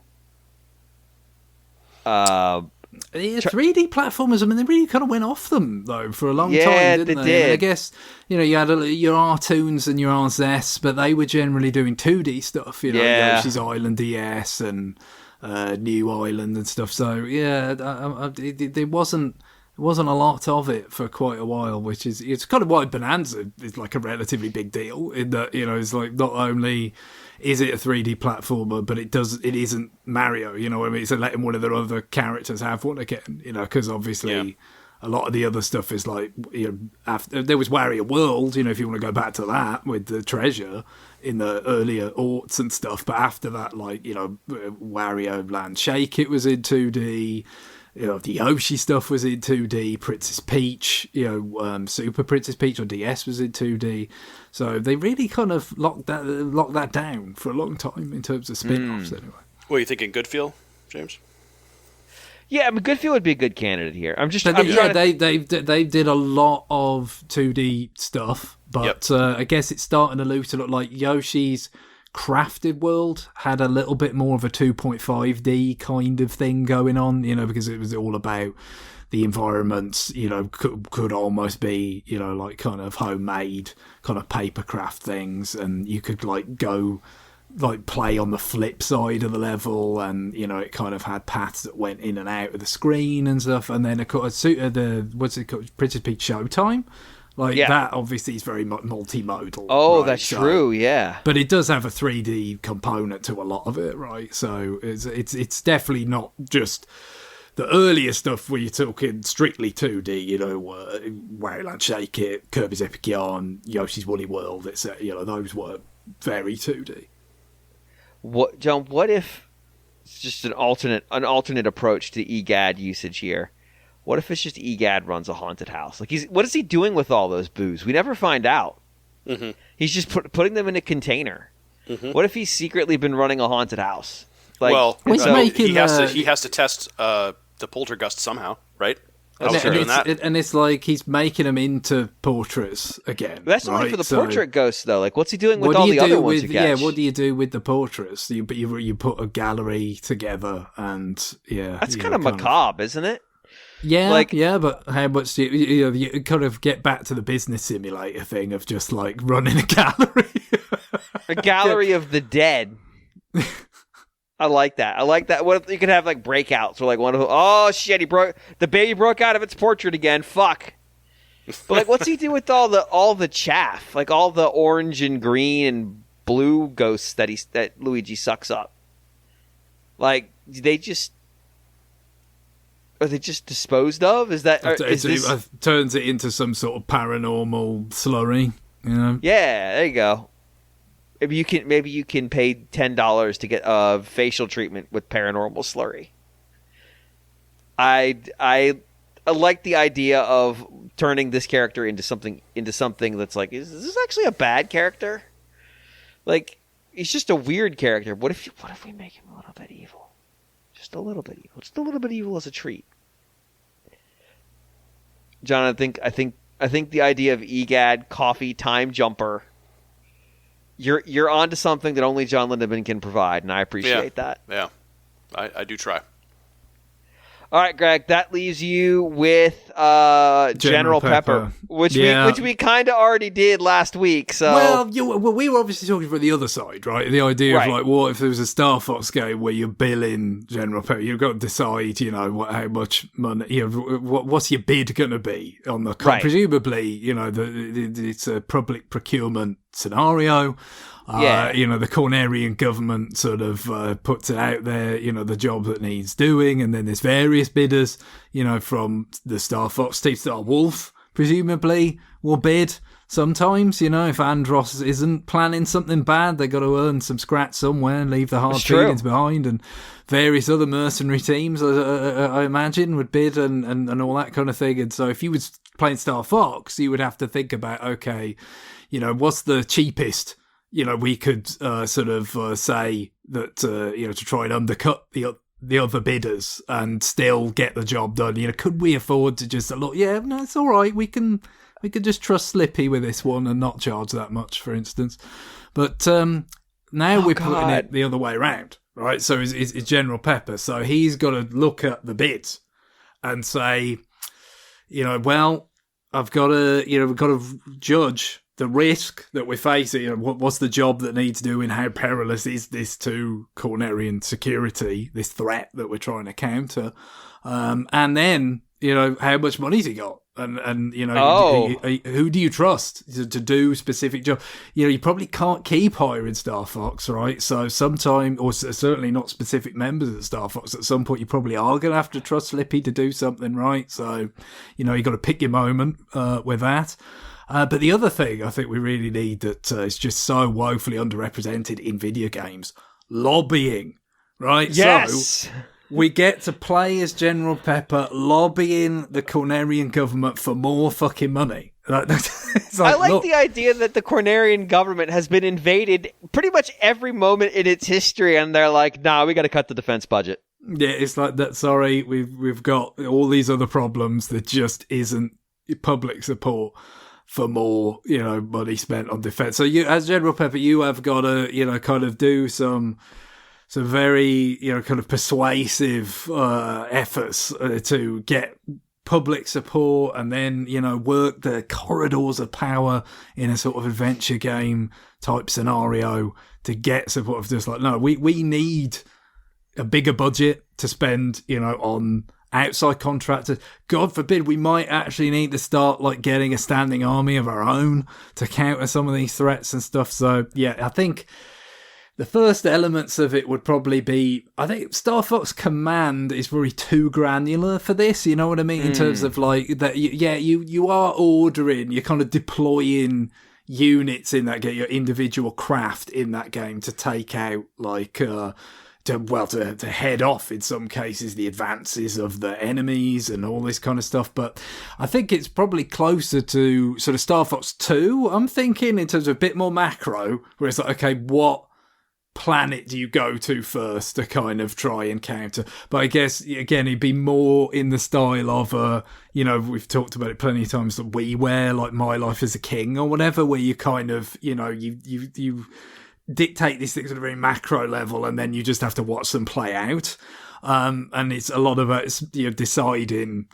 3D platformers, I mean, they really kind of went off them, though, for a long time, didn't they? Did. I mean, I guess, you had your R-Toons and your R-Zess, but they were generally doing 2D stuff, Yoshi's Island DS and New Island and stuff. So, yeah, there wasn't a lot of it for quite a while, it's kind of why Bonanza is like a relatively big deal, in that, it's like not only is it a 3D platformer, but it isn't Mario, you know what I mean? It's letting one of their other characters have one again, because obviously a lot of the other stuff is like, after there was Wario World, if you want to go back to that with the treasure in the earlier aughts and stuff, but after that, like, Wario Land Shake, it was in 2D. The Yoshi stuff was in 2D, Princess Peach, Super Princess Peach or DS was in 2D. So they really kind of locked that down for a long time in terms of spin-offs anyway. What are you thinking, good feel, James? Yeah, I mean, Goodfield would be a good candidate here. I'm They did a lot of 2D stuff, but I guess it's starting to look like Yoshi's Crafted World had a little bit more of a 2.5D kind of thing going on, because it was all about the environments, could almost be, like kind of homemade kind of papercraft things, and you could like go like play on the flip side of the level, and it kind of had paths that went in and out of the screen and stuff. And then of course what's it called, Princess Peach Showtime, that obviously is very multimodal. Oh, right? That's true, yeah. But it does have a 3D component to a lot of it, right? So it's definitely not just the earlier stuff where you're talking strictly 2D, Wario Land Shake It, Kirby's Epic Yarn, Yoshi's Woolly World, etc. Those were very 2D. What, John? What if it's just an alternate approach to EGAD usage here? What if it's just EGAD runs a haunted house? Like, what is he doing with all those boos? We never find out. Mm-hmm. He's just putting them in a container. Mm-hmm. What if he's secretly been running a haunted house? Like, he has to test the poltergust somehow, right? And it's like he's making them into portraits again. That's only for the portrait ghosts, though. Like, what's he doing with all the other ones? What do you do with the portraits? You put a gallery together, and that's kind of macabre, isn't it? Yeah, but how much do you kind of get back to the business simulator thing of just like running a gallery, a gallery of the dead. I like that. What if you could have like breakouts or like one of them? Oh shit! The baby broke out of its portrait again. Fuck. But like, what's he do with all the chaff? Like all the orange and green and blue ghosts that Luigi sucks up. Like, are they just disposed of? Is that it turns it into some sort of paranormal slurry? Yeah, there you go. Maybe you can pay $10 to get a facial treatment with paranormal slurry. I like the idea of turning this character into something that's like, is this actually a bad character? Like, he's just a weird character. What if we make him a little bit evil? Just a little bit evil. Just a little bit evil as a treat. John, I think the idea of EGAD coffee time jumper. You're onto something that only John Lindemann can provide, and I appreciate that. Yeah, I do try. All right, Greg, that leaves you with General Pepper, which we kind of already did last week. So we were obviously talking from the other side, right? The idea of like, what if there was a Star Fox game where you're billing General Pepper? You've got to decide, how much money, what's your bid going to be on the presumably, it's a public procurement scenario. The Cornerian government sort of puts it out there, the job that needs doing, and then there's various bidders, from the Star Fox team. Star Wolf, presumably, will bid sometimes, if Andros isn't planning something bad, they got to earn some scratch somewhere and leave the hard feelings behind, and various other mercenary teams, I imagine, would bid and all that kind of thing. And so if you was playing Star Fox, you would have to think about, okay, what's the cheapest we could say that, to try and undercut the other bidders and still get the job done. Could we afford to just look? Yeah, no, it's all right. We could just trust Slippy with this one and not charge that much, for instance. But now we're putting it the other way around, right? So it's General Pepper. So he's got to look at the bids and say, well, we've got to judge the risk that we're facing, what's the job that needs doing, how perilous is this to Cornerian security, this threat that we're trying to counter, and then, how much money's he got? And who do you trust to do specific job? You probably can't keep hiring Star Fox, right? So sometime, or certainly not specific members of Star Fox, at some point you probably are going to have to trust Slippy to do something, right? So, you got to pick your moment with that. But the other thing I think we really need that is just so woefully underrepresented in video games, lobbying, right? Yes! So we get to play as General Pepper lobbying the Cornerian government for more fucking money. It's like, I like the idea that the Cornerian government has been invaded pretty much every moment in its history, and they're like, nah, we got to cut the defense budget. Yeah, it's like that. Sorry, we've got all these other problems. There just isn't public support for more, money spent on defense. So you, as General Pepper, you have got to, kind of do some very, kind of persuasive efforts to get public support, and then work the corridors of power in a sort of adventure game type scenario to get support of just like, no, we need a bigger budget to spend, on outside contractors. God forbid, we might actually need to start like getting a standing army of our own to counter some of these threats and stuff. So yeah, I think the first elements of it would probably be, I think Star Fox Command is very too granular for this, you know what I mean? In terms of like that, you are ordering, you're kind of deploying units in that game, your individual craft in that game to take out like, to head off in some cases the advances of the enemies and all this kind of stuff. But I think it's probably closer to sort of Star Fox 2, I'm thinking, in terms of a bit more macro, where it's like, okay, what planet do you go to first to kind of try and counter? But I guess, again, it'd be more in the style of, we've talked about it plenty of times, that WiiWare, like My Life as a King or whatever, where you kind of, you dictate these things at a very macro level, and then you just have to watch them play out. And it's a lot of it, deciding,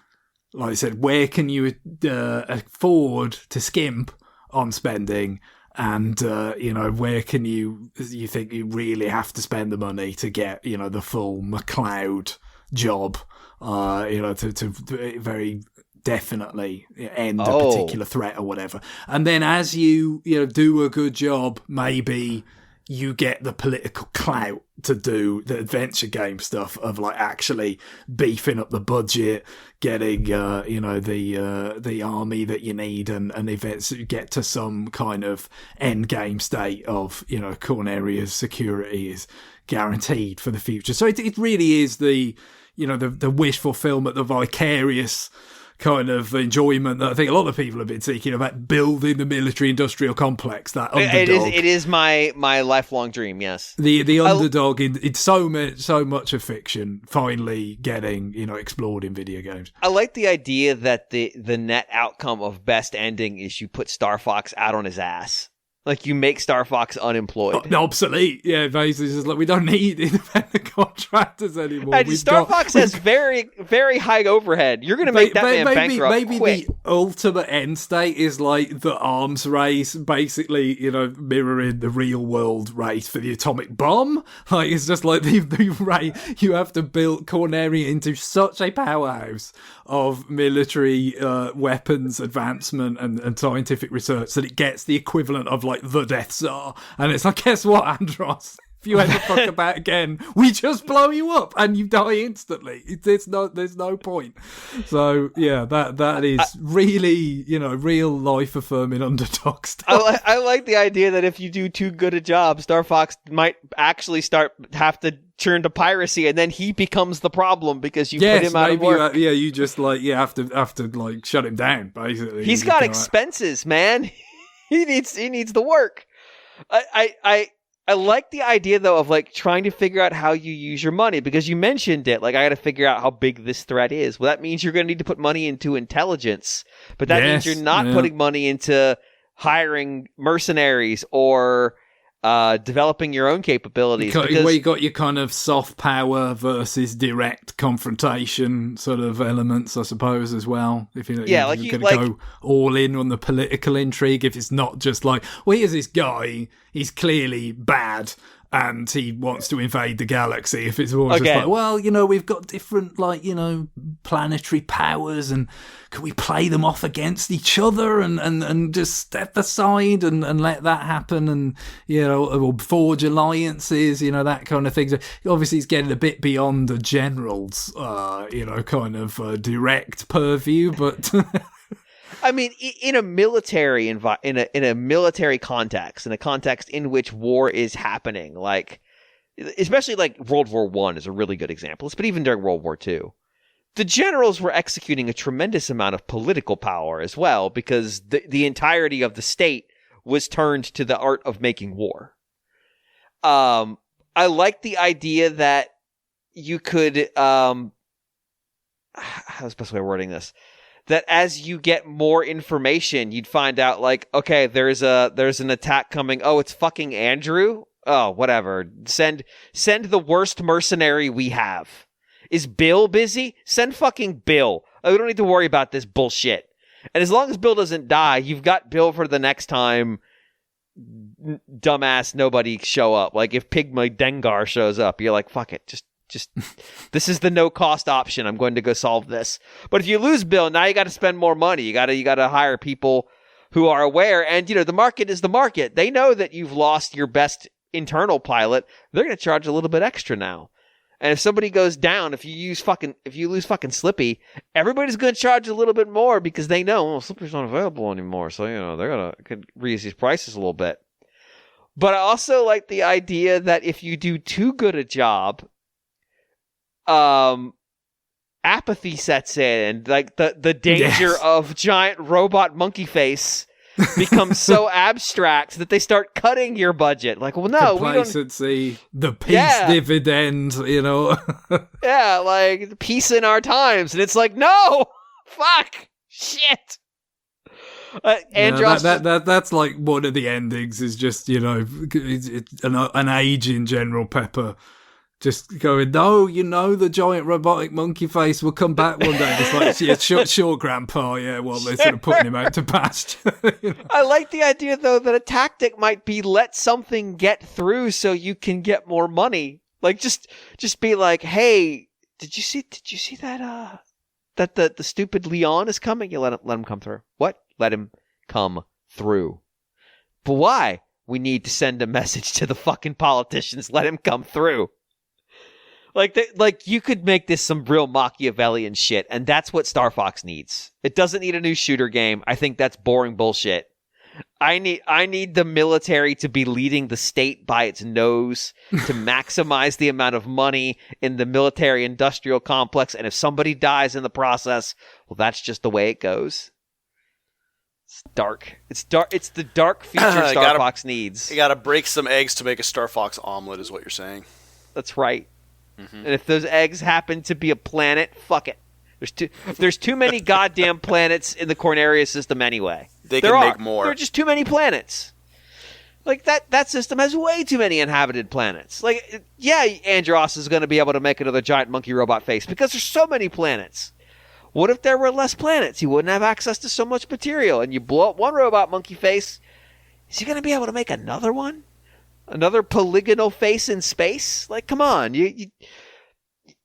like I said, where can you afford to skimp on spending, and where can you think you really have to spend the money to get the full McCloud job, to very definitely end a particular threat or whatever. And then as you do a good job, maybe you get the political clout to do the adventure game stuff of like actually beefing up the budget, getting the army that you need, and events that you get to some kind of end game state of Corneria's security is guaranteed for the future. So it really is the wish fulfillment, the vicarious kind of enjoyment that I think a lot of people have been seeking about building the military-industrial complex. That underdog. It is my lifelong dream. Yes, the underdog in so much of fiction finally getting explored in video games. I like the idea that the net outcome of best ending is you put Star Fox out on his ass. Like, you make Star Fox unemployed. Obsolete. Yeah, basically, it's just like, we don't need independent contractors anymore. And Star Fox has very, very high overhead. You're going to make that man bankrupt maybe quick. The ultimate end state is like the arms race, basically, mirroring the real world race for the atomic bomb. Like, it's just like the race. You have to build Corneria into such a powerhouse of military weapons advancement and scientific research that it gets the equivalent of like the Death Star. And it's like, guess what, Andros? If you ever fuck about again, we just blow you up and you die instantly. There's no point. So yeah, that is really real life affirming underdog stuff. I like the idea that if you do too good a job, Star Fox might actually have to turn to piracy, and then he becomes the problem because you put him out of work. You just have to like shut him down. Basically, he's got expenses, man. He needs the work. I like the idea, though, of like trying to figure out how you use your money, because you mentioned it. Like, I got to figure out how big this threat is. Well, that means you're going to need to put money into intelligence, but that means you're not putting money into hiring mercenaries or developing your own capabilities. Where you got your kind of soft power versus direct confrontation sort of elements, I suppose, as well. If you're going to go all in on the political intrigue, if it's not just like, well, here's this guy, he's clearly bad and he wants to invade the galaxy. If it's more just like, well, we've got different, like, planetary powers, and can we play them off against each other and just step aside and let that happen, and, or forge alliances, that kind of thing. So obviously it's getting a bit beyond the general's, kind of direct purview, but... I mean, in a military in a military context, in a context in which war is happening, like, especially like World War I is a really good example, but even during World War II, the generals were executing a tremendous amount of political power as well, because the entirety of the state was turned to the art of making war. I like the idea that you could how's the best way of wording this? That as you get more information, you'd find out like, okay, there's an attack coming. Oh, it's fucking Andrew. Oh, whatever. Send the worst mercenary we have. Is Bill busy? Send fucking Bill. We don't need to worry about this bullshit. And as long as Bill doesn't die, you've got Bill for the next time dumbass nobody show up. Like if Pigma Dengar shows up, you're like, fuck it. Just this is the no cost option. I'm going to go solve this. But if you lose Bill, now you got to spend more money. You got to hire people who are aware. And the market is the market. They know that you've lost your best internal pilot. They're going to charge a little bit extra now. And if somebody goes down, if you lose fucking Slippy, everybody's going to charge a little bit more because they know, Slippy's not available anymore. So, they're could raise these prices a little bit. But I also like the idea that if you do too good a job, apathy sets in, and like the danger of giant robot monkey face becomes so abstract that they start cutting your budget. Like, well, no, complacency, the peace dividend, yeah, like peace in our times, and it's like, no, fuck, shit. Andros, that's like one of the endings is just it's an aging General Pepper. Just going, no, the giant robotic monkey face will come back one day. It's like, yeah, sure, Grandpa, yeah, well, they're sort of putting him out to pasture. I like the idea, though, that a tactic might be let something get through so you can get more money. Like, just be like, hey, did you see that, that the stupid Leon is coming? You let him come through. What? Let him come through. But why? We need to send a message to the fucking politicians. Let him come through. Like you could make this some real Machiavellian shit, and that's what Star Fox needs. It doesn't need a new shooter game. I think that's boring bullshit. I need the military to be leading the state by its nose to maximize the amount of money in the military-industrial complex, and if somebody dies in the process, well, that's just the way it goes. It's dark. It's dark. It's the dark future Star Fox needs. You gotta break some eggs to make a Star Fox omelet, is what you're saying. That's right. Mm-hmm. And if those eggs happen to be a planet, fuck it. There's too many goddamn planets in the Corneria system anyway. They can make more. There are just too many planets. Like that system has way too many inhabited planets. Like, yeah, Andros is going to be able to make another giant monkey robot face because there's so many planets. What if there were less planets? He wouldn't have access to so much material. And you blow up one robot monkey face, is he going to be able to make another one? Another polygonal face in space? Like, come on. You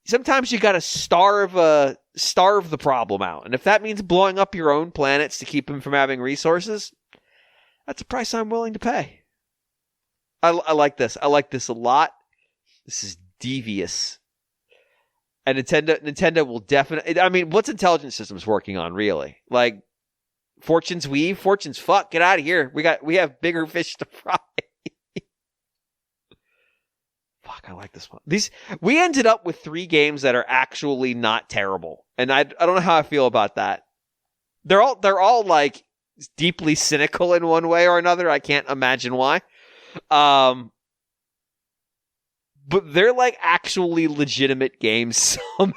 sometimes you got to starve the problem out. And if that means blowing up your own planets to keep them from having resources, that's a price I'm willing to pay. I like this. I like this a lot. This is devious. And Nintendo will definitely... I mean, what's Intelligent Systems working on, really? Like, Fortune's Weave? Fortune's fuck? Get out of here. We have bigger fish to fry. Fuck, I like this one. We ended up with 3 games that are actually not terrible. And I don't know how I feel about that. They're all like deeply cynical in one way or another. I can't imagine why. But they're like actually legitimate games somehow.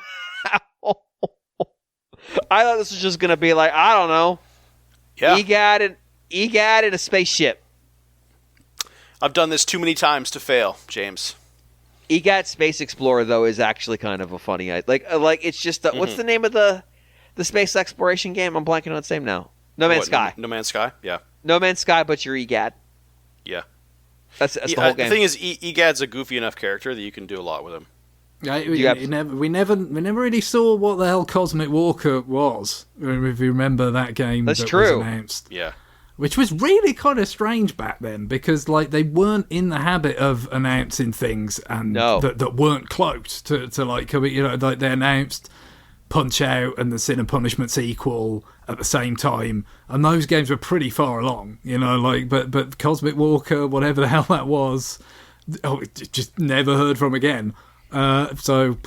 I thought this was just gonna be like, I don't know. Yeah. EGAD in a spaceship. I've done this too many times to fail, James. EGAT Space Explorer, though, is actually kind of a funny... Like it's just... What's the name of the space exploration game? I'm blanking on its name now. No Man's Sky. No Man's Sky, yeah. No Man's Sky, but you're EGAT. Yeah. That's the whole game. The thing is, EGAD's a goofy enough character that you can do a lot with him. Yeah, we never really saw what the hell Cosmic Walker was. If you remember that game was announced. Yeah. Which was really kind of strange back then because, like, they weren't in the habit of announcing things and that weren't close to like, like they announced Punch-Out and the Sin and Punishment sequel at the same time, and those games were pretty far along, but Cosmic Walker, whatever the hell that was, just never heard from again. So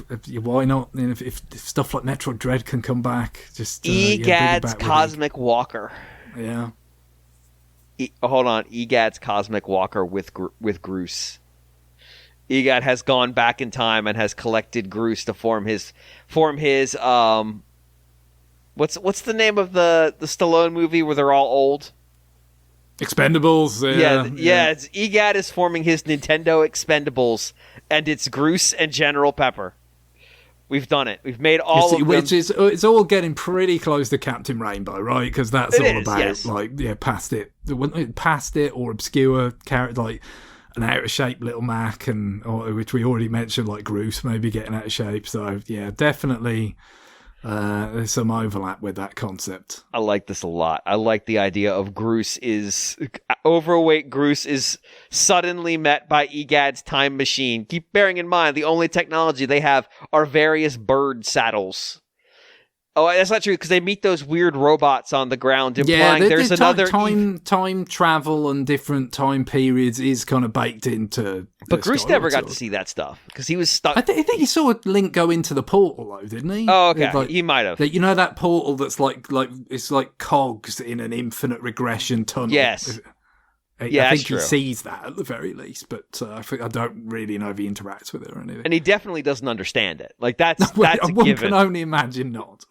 why not? If stuff like Metroid Dread can come back, just EGAD's Cosmic Walker. Yeah. Hold on, EGAD's Cosmic Walker with Groose. Egad has gone back in time and has collected Groose to form his what's the name of the Stallone movie where they're all old? Expendables. Yeah. It's Egad is forming his Nintendo Expendables, and it's Groose and General Pepper. We've done it. We've made all of them. Which is, it's all getting pretty close to Captain Rainbow, right? Because that's all about, yes. Past it or obscure character, like an out of shape Little Mac, which we already mentioned, like Groose maybe getting out of shape. So yeah, definitely there's some overlap with that concept. I like this a lot. I like the idea of overweight Groose is suddenly met by Egad's time machine. Keep bearing in mind, the only technology they have are various bird saddles. Oh, that's not true, because they meet those weird robots on the ground, implying there's another... Time travel and different time periods is kind of baked into... But Groose never got to see that stuff, because he was stuck... I think he saw a Link go into the portal, though, didn't he? Oh, okay. He might have. You know that portal that's like it's like cogs in an infinite regression tunnel? Yes. I think he sees that at the very least, but I don't really know if he interacts with it or anything. And he definitely doesn't understand it. Like, that's a given. One can only imagine not.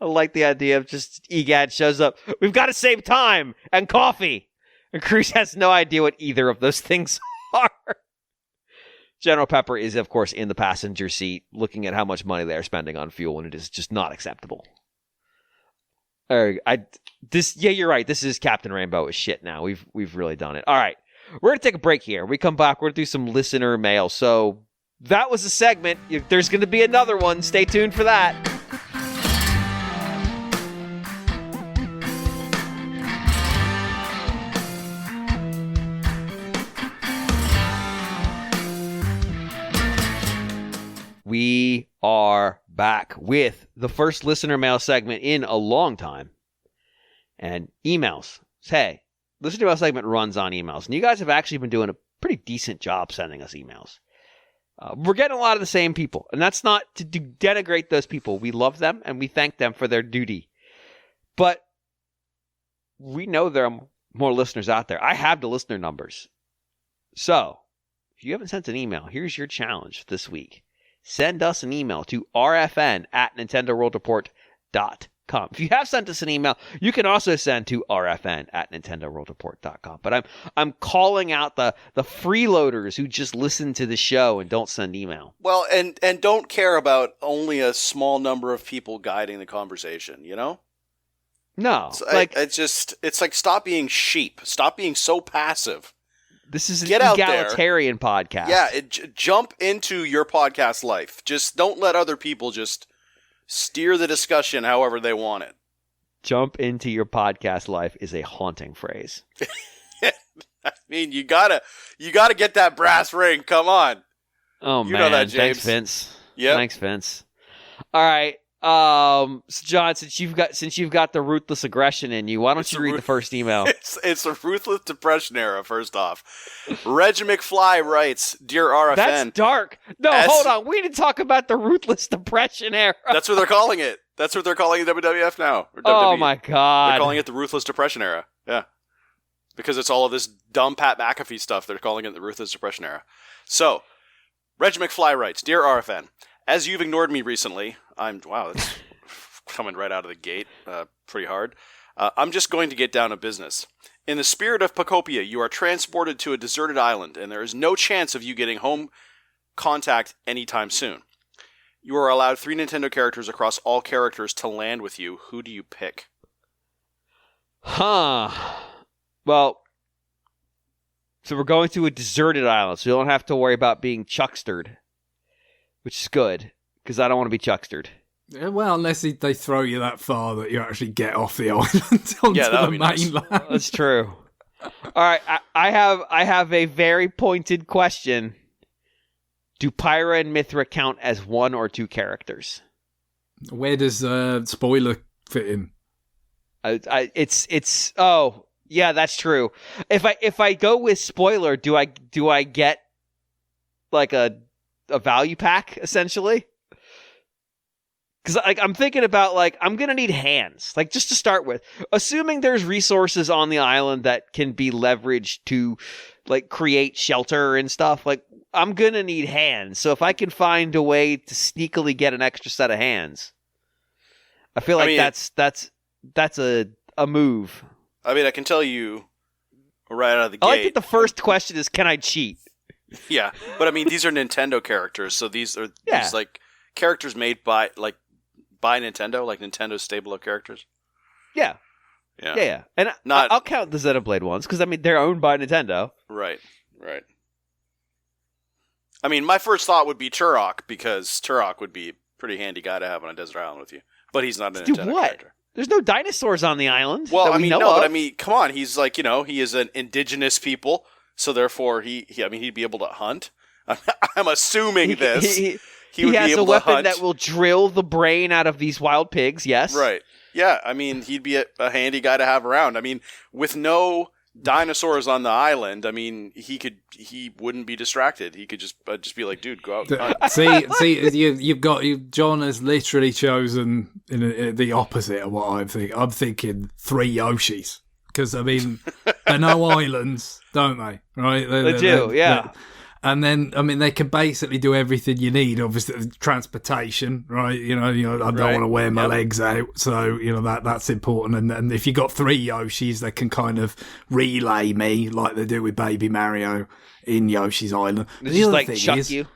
I like the idea of just Egad shows up. We've got to save time and coffee. And Groose has no idea what either of those things are. General Pepper is, of course, in the passenger seat looking at how much money they're spending on fuel, and it is just not acceptable. You're right. This is Captain Rainbow as shit now. We've really done it. All right. We're going to take a break here. When we come back, we're going to do some listener mail. So that was a segment. There's going to be another one. Stay tuned for that. We are back with the first listener mail segment in a long time. And emails. Hey, listener mail segment runs on emails. And you guys have actually been doing a pretty decent job sending us emails. We're getting a lot of the same people. And that's not to denigrate those people. We love them and we thank them for their duty. But we know there are more listeners out there. I have the listener numbers. So, if you haven't sent an email, here's your challenge this week. Send us an email to rfn@nintendoworldreport.com. If you have sent us an email, you can also send to rfn@nintendoworldreport.com. But I'm calling out the freeloaders who just listen to the show and don't send email. Well, and don't care about only a small number of people guiding the conversation, you know? No. It's like, stop being sheep. Stop being so passive. This is an egalitarian podcast. Yeah, jump into your podcast life. Just don't let other people just steer the discussion however they want it. Jump into your podcast life is a haunting phrase. I mean, you gotta get that brass ring. Come on. Oh, man. You know that, James. Thanks, Vince. Yeah. Thanks, Vince. All right. So John, since you've got the ruthless aggression in you, why don't you read the first email? It's a ruthless depression era. First off, Reg McFly writes, "Dear RFN." That's dark. No, hold on. We need to talk about the ruthless depression era. That's what they're calling it. That's what they're calling WWF now. Or oh my god! They're calling it the ruthless depression era. Yeah, because it's all of this dumb Pat McAfee stuff. They're calling it the ruthless depression era. So, Reg McFly writes, "Dear RFN, as you've ignored me recently." That's coming right out of the gate pretty hard. I'm just going to get down to business. In the spirit of Pacopia, you are transported to a deserted island, and there is no chance of you getting home contact anytime soon. You are allowed 3 Nintendo characters across all characters to land with you. Who do you pick? Well, so we're going to a deserted island, so you don't have to worry about being chuckstered, which is good. Because I don't want to be chuckstered. Yeah, well, unless they throw you that far that you actually get off the island onto the mainland. Nice. That's true. All right, I have a very pointed question. Do Pyra and Mithra count as 1 or 2 characters? Where does spoiler fit in? It's oh yeah, that's true. If I go with spoiler, do I get like a value pack essentially? Because like I'm thinking about like I'm gonna need hands, like just to start with. Assuming there's resources on the island that can be leveraged to like create shelter and stuff, like I'm gonna need hands. So if I can find a way to sneakily get an extra set of hands, I feel like that's a move. I mean, I can tell you right out of the gate. I like that the first question is, can I cheat? Yeah, but I mean, these are Nintendo characters, so these are these like characters made by Nintendo, like Nintendo's stable of characters. Yeah. And I'll count the Xenoblade ones because I mean they're owned by Nintendo. Right. I mean, my first thought would be Turok because Turok would be a pretty handy guy to have on a desert island with you, but he's not a Nintendo character. There's no dinosaurs on the island. Well, that we know of. but I mean, come on, he's like he is an indigenous people, so therefore he'd be able to hunt. I'm assuming this. He would has be able a weapon that will drill the brain out of these wild pigs, yes. Right. Yeah, I mean, he'd be a handy guy to have around. I mean, with no dinosaurs on the island, I mean, he wouldn't be distracted. He could just be like, dude, go out and hunt. See, John has literally chosen the opposite of what I'm thinking. I'm thinking 3 Yoshis. Because, I mean, they know islands, don't they? Right? They do, yeah. And then, I mean, they can basically do everything you need. Obviously, transportation, right? I don't want to wear my legs out, so that's important. And if you got 3 Yoshis, they can kind of relay me like they do with Baby Mario in Yoshi's Island. The other thing is, you.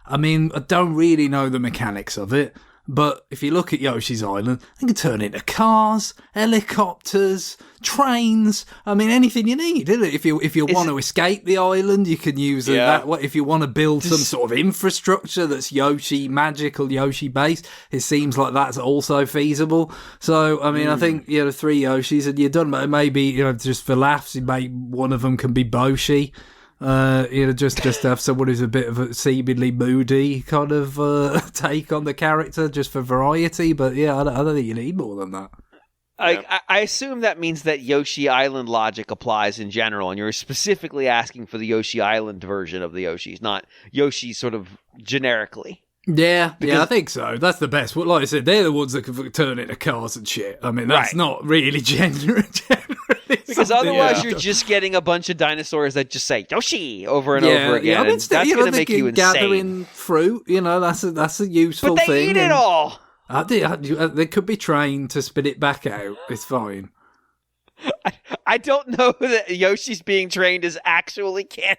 I mean, I don't really know the mechanics of it, but if you look at Yoshi's Island, they can turn into cars, helicopters, trains. I mean, anything you need, isn't it? If you want to escape the island, you can use that. If you want to build some sort of infrastructure that's magical Yoshi based, it seems like that's also feasible. So, I mean, I think 3 Yoshis and you're done. Maybe just for laughs, one of them can be Boshi. Just to have someone who's a bit of a seemingly moody kind of take on the character, just for variety. But yeah, I don't think you need more than that. I assume that means that Yoshi Island logic applies in general, and you're specifically asking for the Yoshi Island version of the Yoshis, not Yoshi sort of generically. Yeah, I think so. That's the best. Well, like I said, they're the ones that can turn into cars and shit. I mean, that's not really generally. Because otherwise you're just getting a bunch of dinosaurs that just say Yoshi over and over again. Yeah, I mean, that's going to make you insane. Gathering fruit, that's a useful thing. But they eat it all! They could be trained to spit it back out. It's fine. I don't know that Yoshi's being trained is actually canon.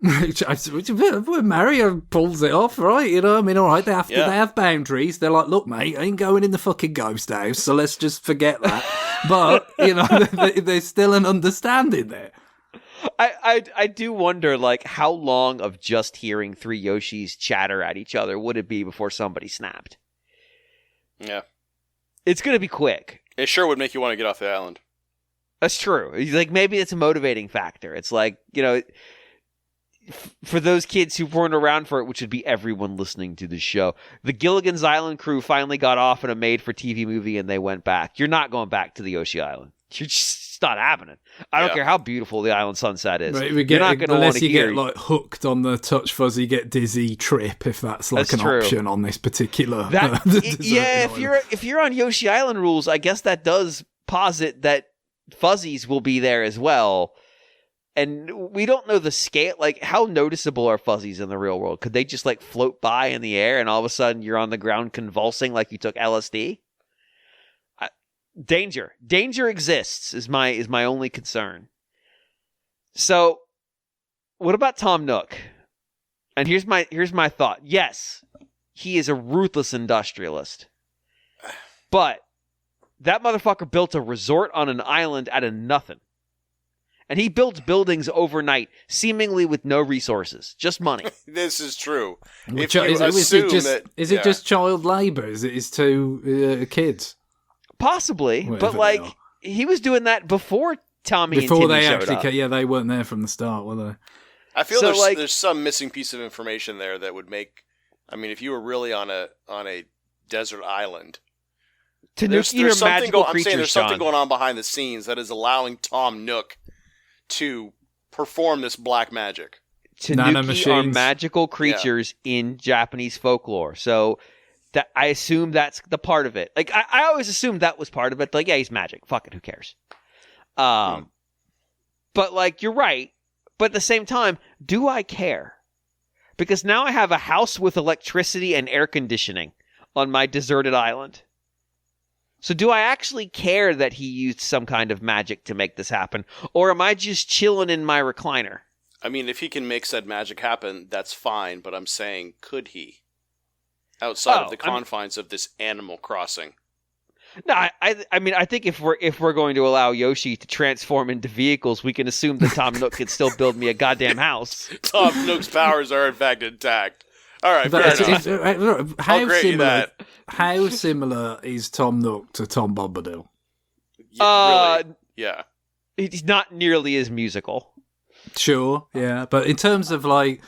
When Mario pulls it off, right? I mean, all right, they have boundaries. They're like, look, mate, I ain't going in the fucking ghost house, so let's just forget that. But there's still an understanding there. I do wonder, like, how long of just hearing 3 Yoshis chatter at each other would it be before somebody snapped? Yeah, it's gonna be quick. It sure would make you want to get off the island. That's true. Like, maybe it's a motivating factor. It's like, for those kids who weren't around for it, which would be everyone listening to the show, the Gilligan's Island crew finally got off in a made-for-TV movie and they went back. You're not going back to the Yoshi Island. You're just not having it. I don't care how beautiful the island sunset is. Right, you're not going to want to hear. Get like hooked on the touch fuzzy, get dizzy trip, if that's like an option on this particular. If you're on Yoshi Island rules, I guess that does posit that fuzzies will be there as well. And we don't know the scale, like, how noticeable are fuzzies in the real world? Could they just, like, float by in the air and all of a sudden you're on the ground convulsing like you took LSD? Danger exists is my only concern. So, what about Tom Nook? And here's my thought. Yes, he is a ruthless industrialist. But that motherfucker built a resort on an island out of nothing. And he builds buildings overnight, seemingly with no resources, just money. This is true. Is it just child labour? Is it 2 kids? Possibly, but like he was doing that before Tommy and Timmy showed up. Yeah, they weren't there from the start, were they? I feel there's some missing piece of information there that would make. I mean, if you were really on a desert island, there's something going on behind the scenes that is allowing Tom Nook to perform this black magic. Tanuki are magical creatures in Japanese folklore. So That I assume that's the part of it. Like I always assumed that was part of it. Like, yeah, he's magic. Fuck it, who cares? But like, you're right. But at the same time, do I care? Because now I have a house with electricity and air conditioning on my deserted island. So do I actually care that he used some kind of magic to make this happen? Or am I just chilling in my recliner? I mean, if he can make said magic happen, that's fine. But I'm saying, could he? Outside of the confines of this Animal Crossing. No, I mean, I think if we're going to allow Yoshi to transform into vehicles, we can assume that Tom Nook can still build me a goddamn house. Tom Nook's powers are in fact intact. All right, fair enough. How similar is Tom Nook to Tom Bombadil? Yeah, really? Yeah. He's not nearly as musical. Sure, yeah, but in terms of like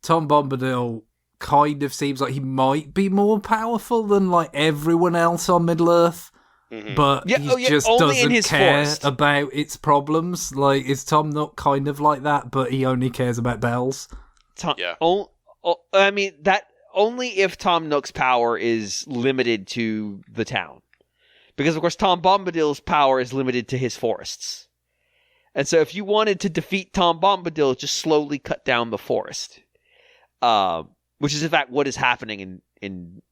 Tom Bombadil, kind of seems like he might be more powerful than like everyone else on Middle Earth. But he just doesn't care about its problems. Like, is Tom Nook kind of like that, but he only cares about bells? I mean, that only if Tom Nook's power is limited to the town. Because, of course, Tom Bombadil's power is limited to his forests. And so if you wanted to defeat Tom Bombadil, just slowly cut down the forest. Which is, in fact, what is happening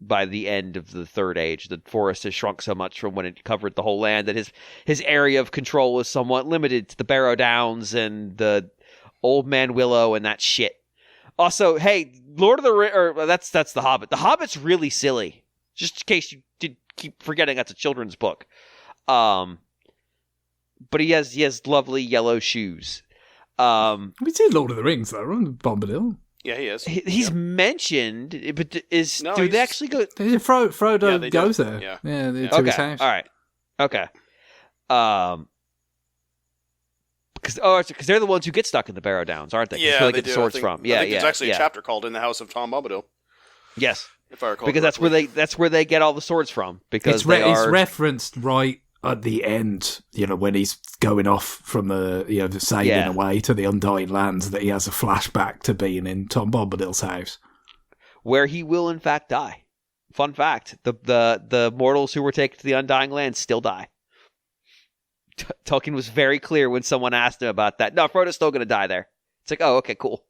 by the end of the Third Age. The forest has shrunk so much from when it covered the whole land that his area of control is somewhat limited to the Barrow Downs and the Old Man Willow and that shit. Also, hey, that's the Hobbit. The Hobbit's really silly. Just in case you did keep forgetting, that's a children's book. But he has lovely yellow shoes. We see Lord of the Rings though, right? Bombadil. Yeah, he is. He's mentioned, but do they actually go? Frodo goes there. Yeah, to his house. All right. Okay. Because they're the ones who get stuck in the Barrow Downs, aren't they? Yeah, where they get the swords from. Yeah, There's actually a chapter called "In the House of Tom Bombadil." Yes, if I recall, because that's where they get all the swords from. Because it's referenced right at the end, when he's going off from the sailing away to the Undying Lands, that he has a flashback to being in Tom Bombadil's house, where he will in fact die. Fun fact: the mortals who were taken to the Undying Lands still die. Tolkien was very clear when someone asked him about that. No, Frodo's still going to die there. It's like, oh, okay, cool.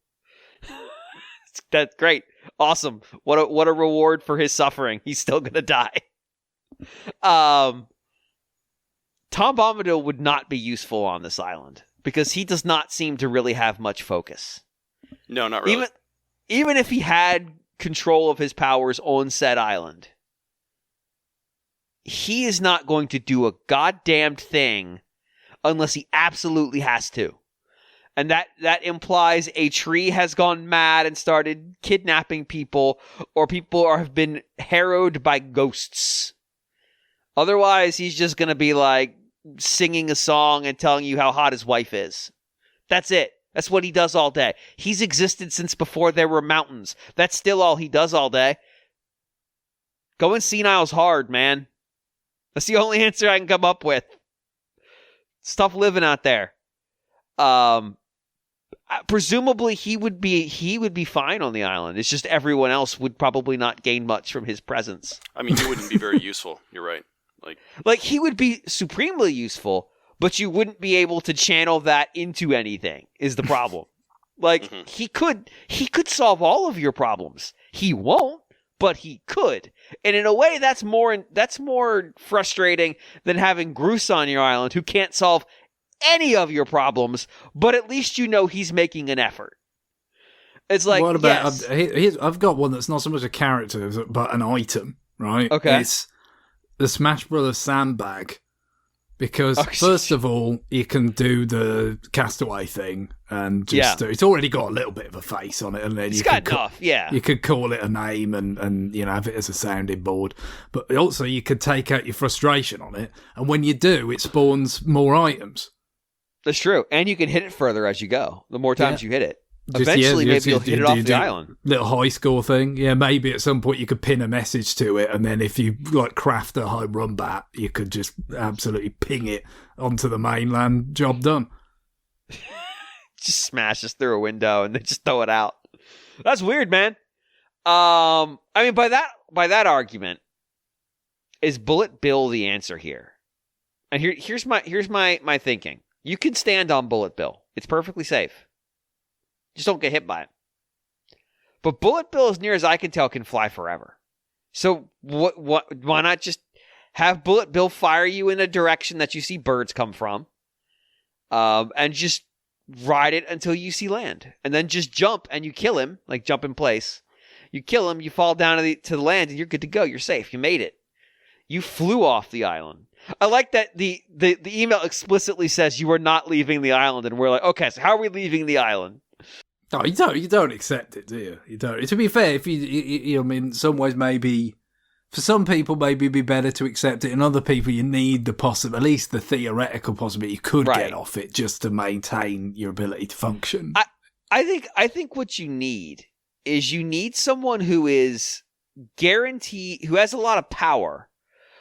That's great, awesome. What a reward for his suffering. He's still going to die. Tom Bombadil would not be useful on this island because he does not seem to really have much focus. No, not really. Even if he had control of his powers on said island, he is not going to do a goddamned thing unless he absolutely has to. And that implies a tree has gone mad and started kidnapping people, or people have been harrowed by ghosts. Otherwise, he's just going to be like singing a song and telling you how hot his wife is. That's it. That's what he does all day. He's existed since before there were mountains. That's still all he does all day. Going senile's hard, man. That's the only answer I can come up with. It's tough living out there. Presumably he would be fine on the island. It's just everyone else would probably not gain much from his presence. I mean, he wouldn't be very useful. You're right. Like he would be supremely useful, but you wouldn't be able to channel that into anything. Is the problem? Like he could solve all of your problems. He won't, but he could. And in a way, that's more frustrating than having Groose on your island, who can't solve any of your problems, but at least you know he's making an effort. It's like, what about? Yes. I've got one that's not so much a character, but an item, right? Okay. It's the Smash Brothers sandbag. Because, first of all, you can do the castaway thing, and just it's already got a little bit of a face on it, and then you could call it a name and have it as a sounding board. But also, you could take out your frustration on it, and when you do, it spawns more items. That's true, and you can hit it further as you go. The more times you hit it. Eventually, maybe you'll hit it off the island. Little high score thing. Yeah, maybe at some point you could pin a message to it, and then if you craft a home run bat, you could just absolutely ping it onto the mainland. Job done. Just smashes through a window and they just throw it out. That's weird, man. I mean, by that by that argument, is Bullet Bill the answer here? And here's my thinking. You can stand on Bullet Bill. It's perfectly safe. Just don't get hit by it. But Bullet Bill, as near as I can tell, can fly forever. So why not just have Bullet Bill fire you in a direction that you see birds come from, and just ride it until you see land, and then just jump and you kill him, like jump in place. You kill him, you fall down to the land, and you're good to go. You're safe. You made it. You flew off the island. I like that the email explicitly says you are not leaving the island, and we're like, okay, so how are we leaving the island? No, you don't accept it, do you? You don't. To be fair, if you I mean, in some ways, maybe for some people, maybe it'd be better to accept it. In other people, you need at least the theoretical possibility you could get off it just to maintain your ability to function. I think what you need is someone who is guaranteed, who has a lot of power,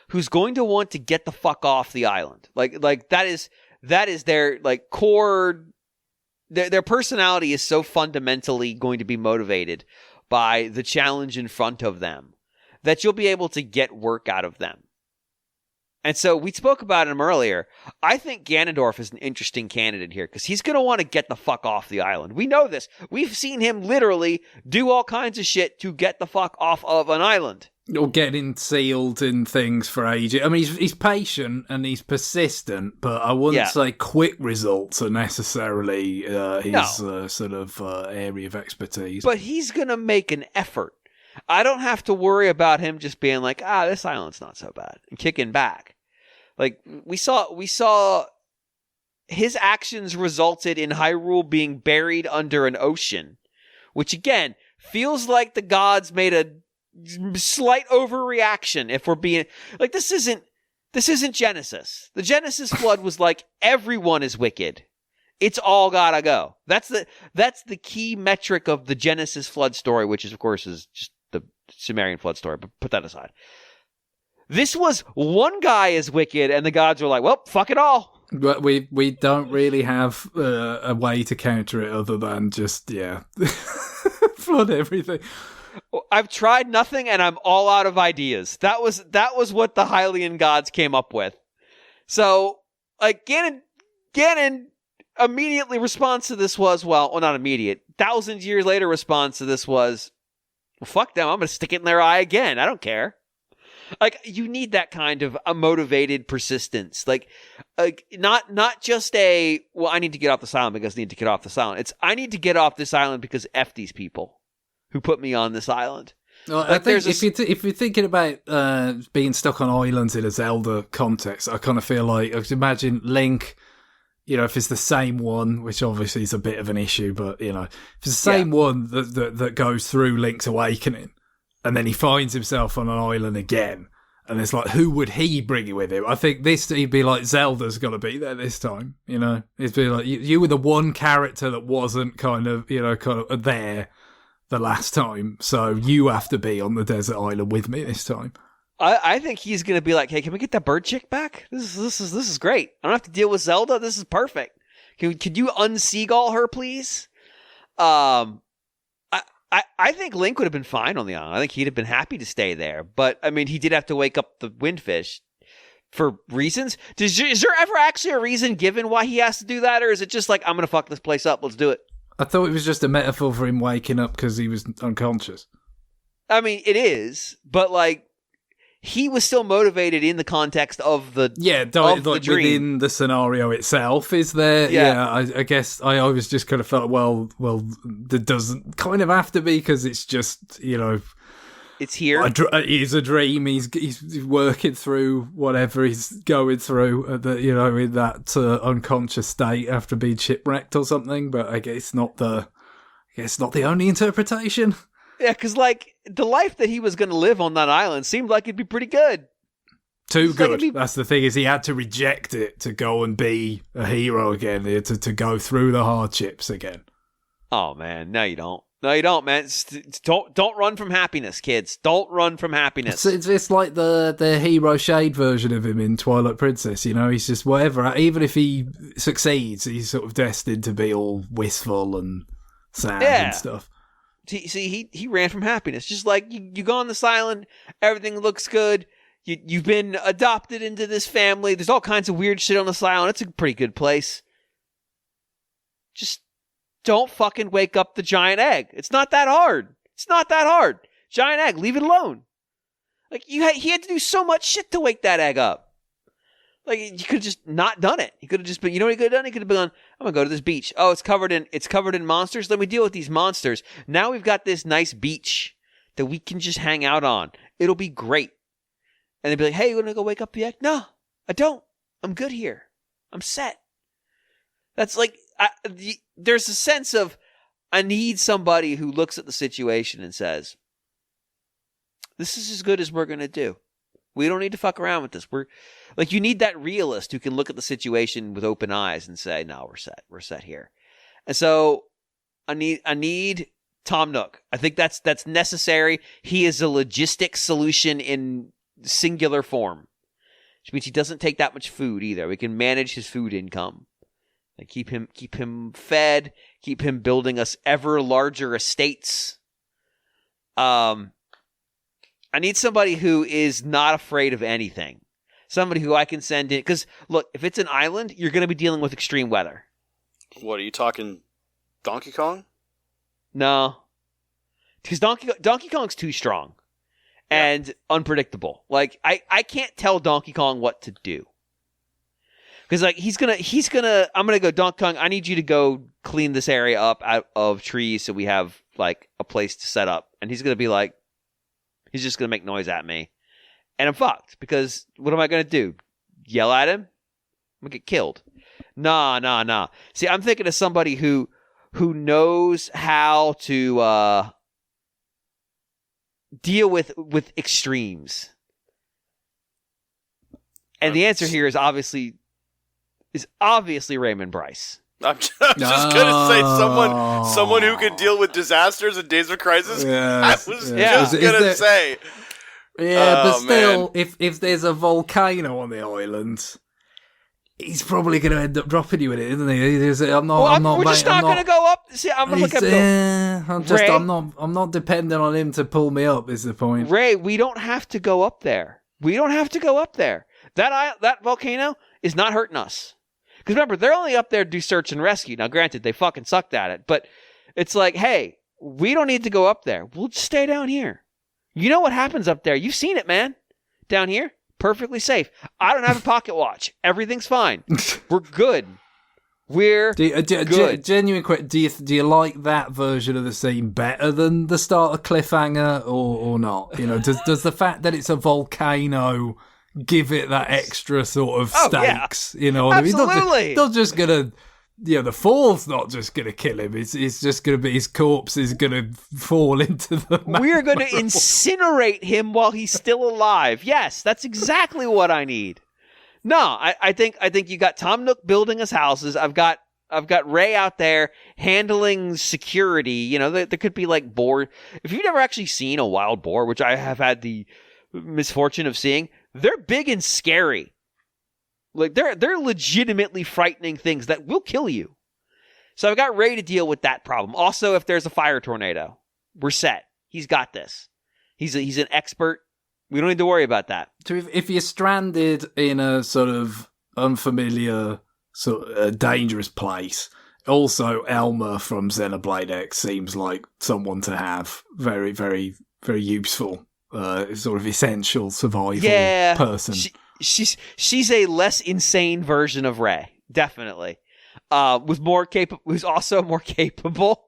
who's going to want to get the fuck off the island. Like that is their like core. Their personality is so fundamentally going to be motivated by the challenge in front of them that you'll be able to get work out of them. And so we spoke about him earlier. I think Ganondorf is an interesting candidate here because he's going to want to get the fuck off the island. We know this. We've seen him literally do all kinds of shit to get the fuck off of an island. Or getting sealed in things for ages. I mean, he's patient and he's persistent, but I wouldn't say quick results are necessarily his sort of area of expertise. But he's going to make an effort. I don't have to worry about him just being like, this island's not so bad, and kicking back. Like, we saw his actions resulted in Hyrule being buried under an ocean, which, again, feels like the gods made a slight overreaction. If we're being like, this isn't Genesis. The Genesis flood was like, everyone is wicked. It's all gotta go. That's the key metric of the Genesis flood story, which is, of course, is just the Sumerian flood story, but put that aside. This was one guy is wicked, and the gods were like, well, fuck it all. But we don't really have a way to counter it other than just, flood everything. I've tried nothing, and I'm all out of ideas. That was what the Hylian gods came up with. So, like, Ganon immediately response to this was, well, not immediate. Thousands years later response to this was, well, fuck them. I'm going to stick it in their eye again. I don't care. Like, you need that kind of a motivated persistence. Like not just I need to get off this island because I need to get off this island. It's, I need to get off this island because F these people who put me on this island. Well, like, I think if you're thinking about being stuck on islands in a Zelda context, I kind of feel like, I could imagine Link, if it's the same one, which obviously is a bit of an issue, but, if it's the same one that goes through Link's Awakening, and then he finds himself on an island again, and it's like, who would he bring with him? I think he'd be like, Zelda's got to be there this time, It'd be like, you were the one character that wasn't kind of there the last time, so you have to be on the desert island with me this time. I think he's going to be like, hey, can we get that bird chick back? This is great. I don't have to deal with Zelda. This is perfect. Could you unseagull her, please? I think Link would have been fine on the island. I think he'd have been happy to stay there. But, I mean, he did have to wake up the windfish for reasons. Is there ever actually a reason given why he has to do that? Or is it just like, I'm going to fuck this place up. Let's do it. I thought it was just a metaphor for him waking up because he was unconscious. I mean, it is, but like, he was still motivated in the context of the the dream. Within the scenario itself. Is there? Yeah, I guess I always just kind of felt, well, there doesn't kind of have to be because it's just it's here. It is a dream. He's working through whatever he's going through, in that unconscious state after being shipwrecked or something. But I guess not the only interpretation. Yeah, because like the life that he was going to live on that island seemed like it'd be pretty good. Too good. That's the thing, is he had to reject it to go and be a hero again, to go through the hardships again. Oh man, no, you don't. No, you don't, man. Don't run from happiness, kids. Don't run from happiness. It's like the hero shade version of him in Twilight Princess. He's just whatever. Even if he succeeds, he's sort of destined to be all wistful and sad and stuff. See, he ran from happiness. Just like you go on this island, everything looks good. You've been adopted into this family. There's all kinds of weird shit on this island. It's a pretty good place. Just don't fucking wake up the giant egg. It's not that hard. Giant egg, leave it alone. Like he had to do so much shit to wake that egg up. Like you could have just not done it. He could have just been. You know what he could have done? He could have been on. I'm gonna go to this beach. Oh, it's covered in monsters. Let me deal with these monsters. Now we've got this nice beach that we can just hang out on. It'll be great. And they'd be like, hey, you want to go wake up the egg? No, I don't. I'm good here. I'm set. That's like, there's a sense of, I need somebody who looks at the situation and says, this is as good as we're going to do. We don't need to fuck around with this. You need that realist who can look at the situation with open eyes and say, no, we're set. We're set here. And so I need Tom Nook. I think that's necessary. He is a logistic solution in singular form, which means he doesn't take that much food either. We can manage his food income, like keep him fed, keep him building us ever larger estates. I need somebody who is not afraid of anything. Somebody who I can send in, because look, if it's an island, you're going to be dealing with extreme weather. What are you talking, Donkey Kong? No, because Donkey Kong's too strong. And unpredictable. Like I can't tell Donkey Kong what to do. Because like I'm gonna go, Donkey Kong, I need you to go clean this area up out of trees so we have like a place to set up. And he's just gonna make noise at me. And I'm fucked. Because what am I gonna do? Yell at him? I'm gonna get killed. Nah. See, I'm thinking of somebody who knows how to deal with extremes. And the answer here is obviously Raymond Bryce. I'm just gonna say someone who can deal with disasters and days of crisis. I was gonna say. Yeah, but still, if there's a volcano on the island, he's probably going to end up dropping you in it, isn't he? We're just not going to go up. See, I'm going to look at I'm not dependent on him to pull me up. Is the point, Ray? We don't have to go up there. That volcano is not hurting us. Because remember, they're only up there to do search and rescue. Now, granted, they fucking sucked at it, but it's like, hey, we don't need to go up there. We'll just stay down here. You know what happens up there? You've seen it, man. Down here, perfectly safe. I don't have a pocket watch. Everything's fine. We're good. Good. Genuine question. Do you like that version of the scene better than the start of Cliffhanger or not? You know, does the fact that it's a volcano give it that extra sort of stakes? Yeah. You know what Absolutely. I mean? Not just gonna. Yeah, the fall's not just going to kill him. It's just going to be his corpse is going to fall into the. We're going to incinerate him while he's still alive. Yes, that's exactly what I need. No, I think you got Tom Nook building us houses. I've got Ray out there handling security. You know, there could be like boar. If you've never actually seen a wild boar, which I have had the misfortune of seeing, they're big and scary. Like they're legitimately frightening things that will kill you. So I've got Ray to deal with that problem. Also, if there's a fire tornado, we're set. He's got this. He's an expert. We don't need to worry about that. So if you're stranded in a sort of unfamiliar, sort of dangerous place, also Elmer from Xenoblade X seems like someone to have. Very, very, very useful, sort of essential survival person. She's a less insane version of Ray, definitely. Who's also more capable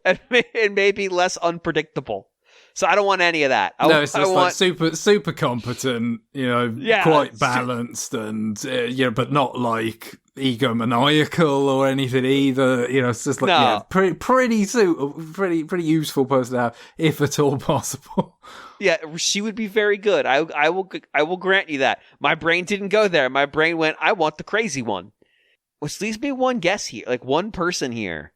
and maybe less unpredictable. So I don't want any of that. Like super competent, you know, quite balanced and but not like egomaniacal or anything either. You know, it's just like pretty useful person to have, if at all possible. Yeah, she would be very good. I will grant you that. My brain didn't go there. My brain went, I want the crazy one. Which leaves me one guess here, like one person here.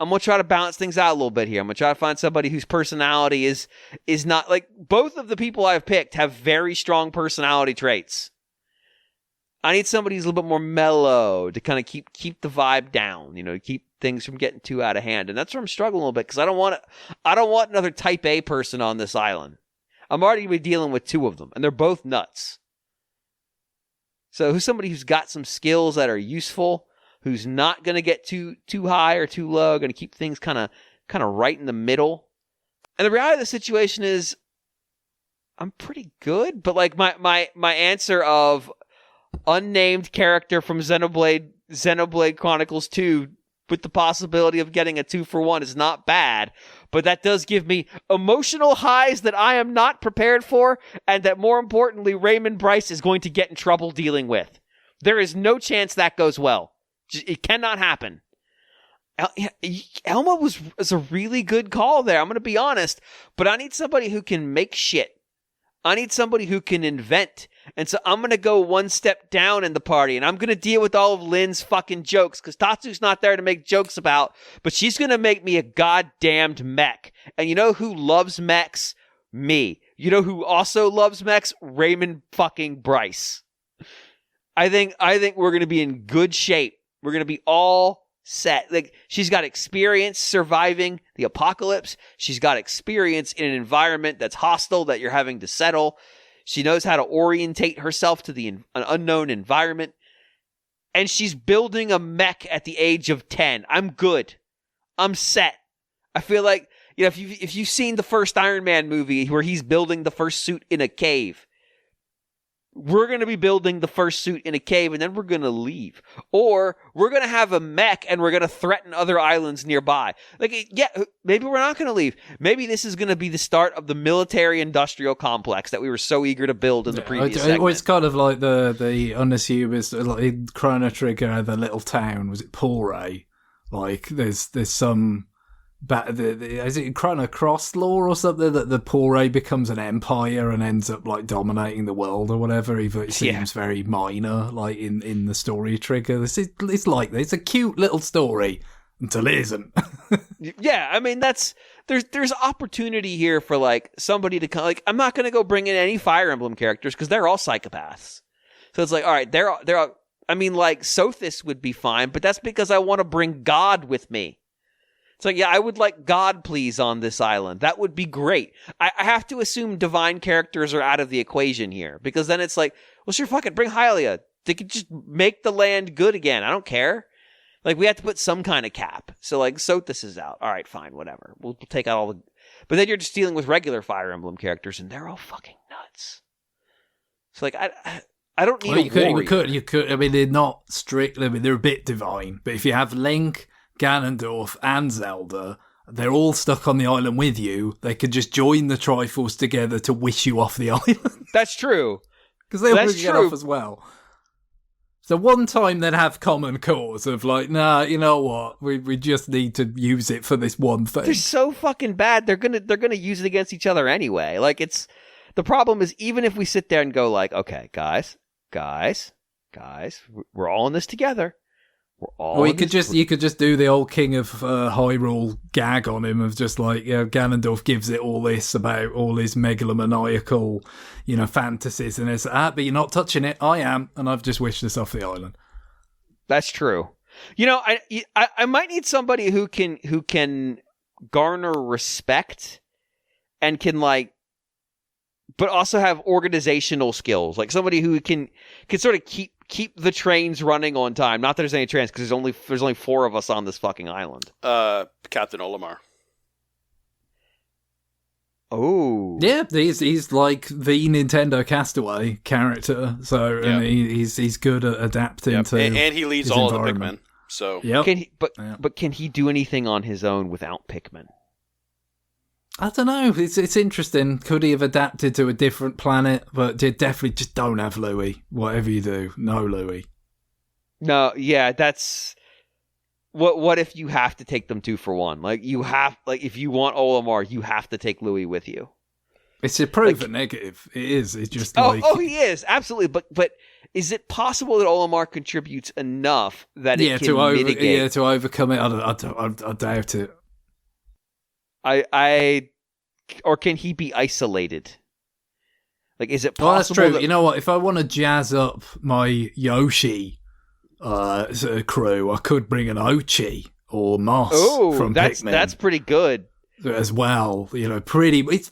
I'm going to try to balance things out a little bit here. I'm going to try to find somebody whose personality is not, like, both of the people I've picked have very strong personality traits. I need somebody who's a little bit more mellow to kind of keep the vibe down, you know, keep things from getting too out of hand. And that's where I'm struggling a little bit, because I don't want another type A person on this island. I'm already going to be dealing with 2 of them, and they're both nuts. So who's somebody who's got some skills that are useful, who's not going to get too high or too low, going to keep things kind of right in the middle. And the reality of the situation is, I'm pretty good, but like my answer of unnamed character from Xenoblade Chronicles 2 with the possibility of getting a 2-for-1 is not bad, but that does give me emotional highs that I am not prepared for, and that, more importantly, Raymond Bryce is going to get in trouble dealing with. There is no chance that goes well. It cannot happen. Elma was a really good call there, I'm going to be honest, but I need somebody who can make shit. I need somebody who can invent. And so I'm going to go one step down in the party, and I'm going to deal with all of Lynn's fucking jokes, because Tatsu's not there to make jokes about, but she's going to make me a goddamned mech. And you know who loves mechs? Me. You know who also loves mechs? Raymond fucking Bryce. I think we're going to be in good shape. We're going to be all set. Like, she's got experience surviving the apocalypse. She's got experience in an environment that's hostile, that you're having to settle. She knows how to orientate herself to an unknown environment. And she's building a mech at the age of 10. I'm good. I'm set. I feel like, you know, if you've seen the first Iron Man movie where he's building the first suit in a cave, we're going to be building the first suit in a cave, and then we're going to leave. Or we're going to have a mech, and we're going to threaten other islands nearby. Like, yeah, maybe we're not going to leave. Maybe this is going to be the start of the military-industrial complex that we were so eager to build in the previous segment. It's kind of like the unassuming, like in Chrono Trigger, the little town, was it Poray? Like, there's some... is it Chrono Cross lore or something, that the Poray becomes an empire and ends up like dominating the world or whatever, even it seems very minor, like in the story trigger. It's like this. It's a cute little story until it isn't. Yeah, I mean, there's opportunity here for like somebody to come. Like, I'm not going to go bring in any Fire Emblem characters because they're all psychopaths. So it's like, all right, they're all, I mean, like Sothis would be fine, but that's because I want to bring Gadd with me. It's like, yeah, I would like Gadd, please, on this island. That would be great. I have to assume divine characters are out of the equation here, because then it's like, well, sure, fuck it, bring Hylia. They could just make the land good again. I don't care. Like, we have to put some kind of cap. So, like, Sothis is out. All right, fine, whatever. We'll take out all the... But then you're just dealing with regular Fire Emblem characters, and they're all fucking nuts. So, like, I don't need a warrior. You could. I mean, they're not strict. I mean, they're a bit divine. But if you have Link, Ganondorf and Zelda, they're all stuck on the island with you. They could just join the Triforce together to wish you off the island. That's true. Because they'll bring it off as well. So one time they'd have common cause of like, nah, you know what? We just need to use it for this one thing. They're so fucking bad. They're gonna use it against each other anyway. Like, it's the problem is, even if we sit there and go like, okay, guys, we're all in this together. Or you could just do the old King of Hyrule gag on him of just like, you know, Ganondorf gives it all this about all his megalomaniacal, you know, fantasies, and it's but you're not touching it. I am, and I've just wished this off the island. That's true. You know, I might need somebody who can garner respect and can like, but also have organizational skills, like somebody who can sort of keep the trains running on time. Not that there's any trains, because there's only 4 of us on this fucking island. Captain Olimar. Oh, yeah, he's like the Nintendo Castaway character. So Yeah. and he's good at adapting to, and he leads his all of the environment. Pikmin. So Yep. but can he do anything on his own without Pikmin? I don't know. It's interesting. Could he have adapted to a different planet? But you definitely just don't have Louis. Whatever you do, no Louis. No, yeah, that's what if you have to take them 2 for 1? Like, you have, like, if you want Olimar, you have to take Louis with you. It's a proven negative. It is. It's just like... Oh, he is, absolutely. But is it possible that Olimar contributes enough that it can mitigate? Yeah, to overcome it. I doubt it. Or can he be isolated? Like, is it possible? Well, that's true. You know what? If I want to jazz up my Yoshi crew, I could bring an Ochi or Moss from that's Pikmin. that's pretty good. As well, pretty. It's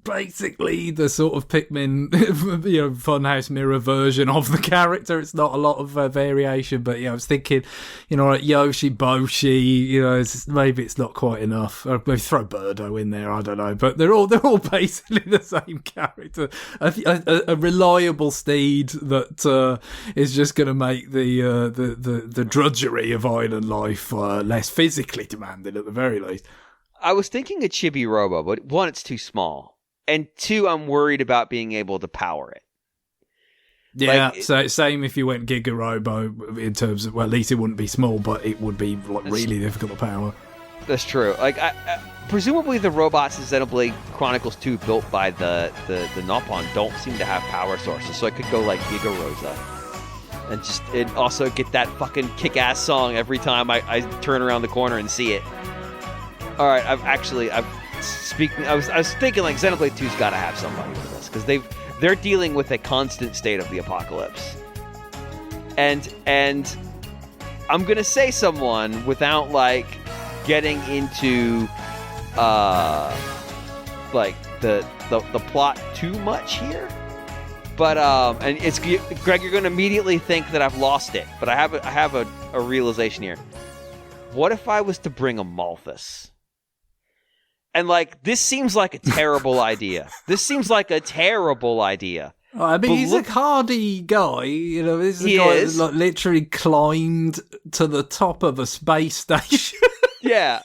basically the sort of Pikmin, Funhouse mirror version of the character. It's not a lot of variation, but I was thinking, like Yoshi, Boshi. Maybe it's not quite enough. Or maybe throw Birdo in there. I don't know, but they're all basically the same character. A reliable steed that is just going to make the drudgery of island life less physically demanding at the very least. I was thinking a Chibi Robo, but one, it's too small, and two, I'm worried about being able to power it. Yeah, so same if you went Giga Robo in terms of, well, at least it wouldn't be small, but it would be really difficult to power. That's true. Presumably the robots in Xenoblade Chronicles 2 built by the Nopon don't seem to have power sources, so I could go like Giga Rosa and also get that fucking kick-ass song every time I turn around the corner and see it. All right, I was thinking like Xenoblade 2's got to have somebody for this because they're dealing with a constant state of the apocalypse, and I'm gonna say someone without like getting into like the plot too much here, but and it's Greg, you're gonna immediately think that I've lost it, but I have a realization here. What if I was to bring a Malthus? And, this seems like a terrible idea. This is a hardy guy. This is a guy that literally climbed to the top of a space station. Yeah.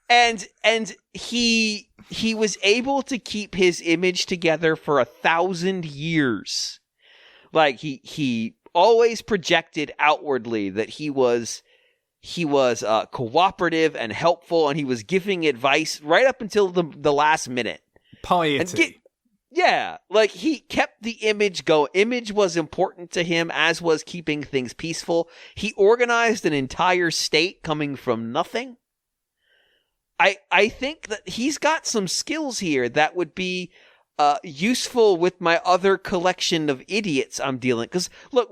And he was able to keep his image together for 1,000 years. He always projected outwardly that he was cooperative and helpful, and he was giving advice right up until the last minute. Piety. He kept the image going. Image was important to him, as was keeping things peaceful. He organized an entire state coming from nothing. I think that he's got some skills here that would be useful with my other collection of idiots I'm dealing. Because, look,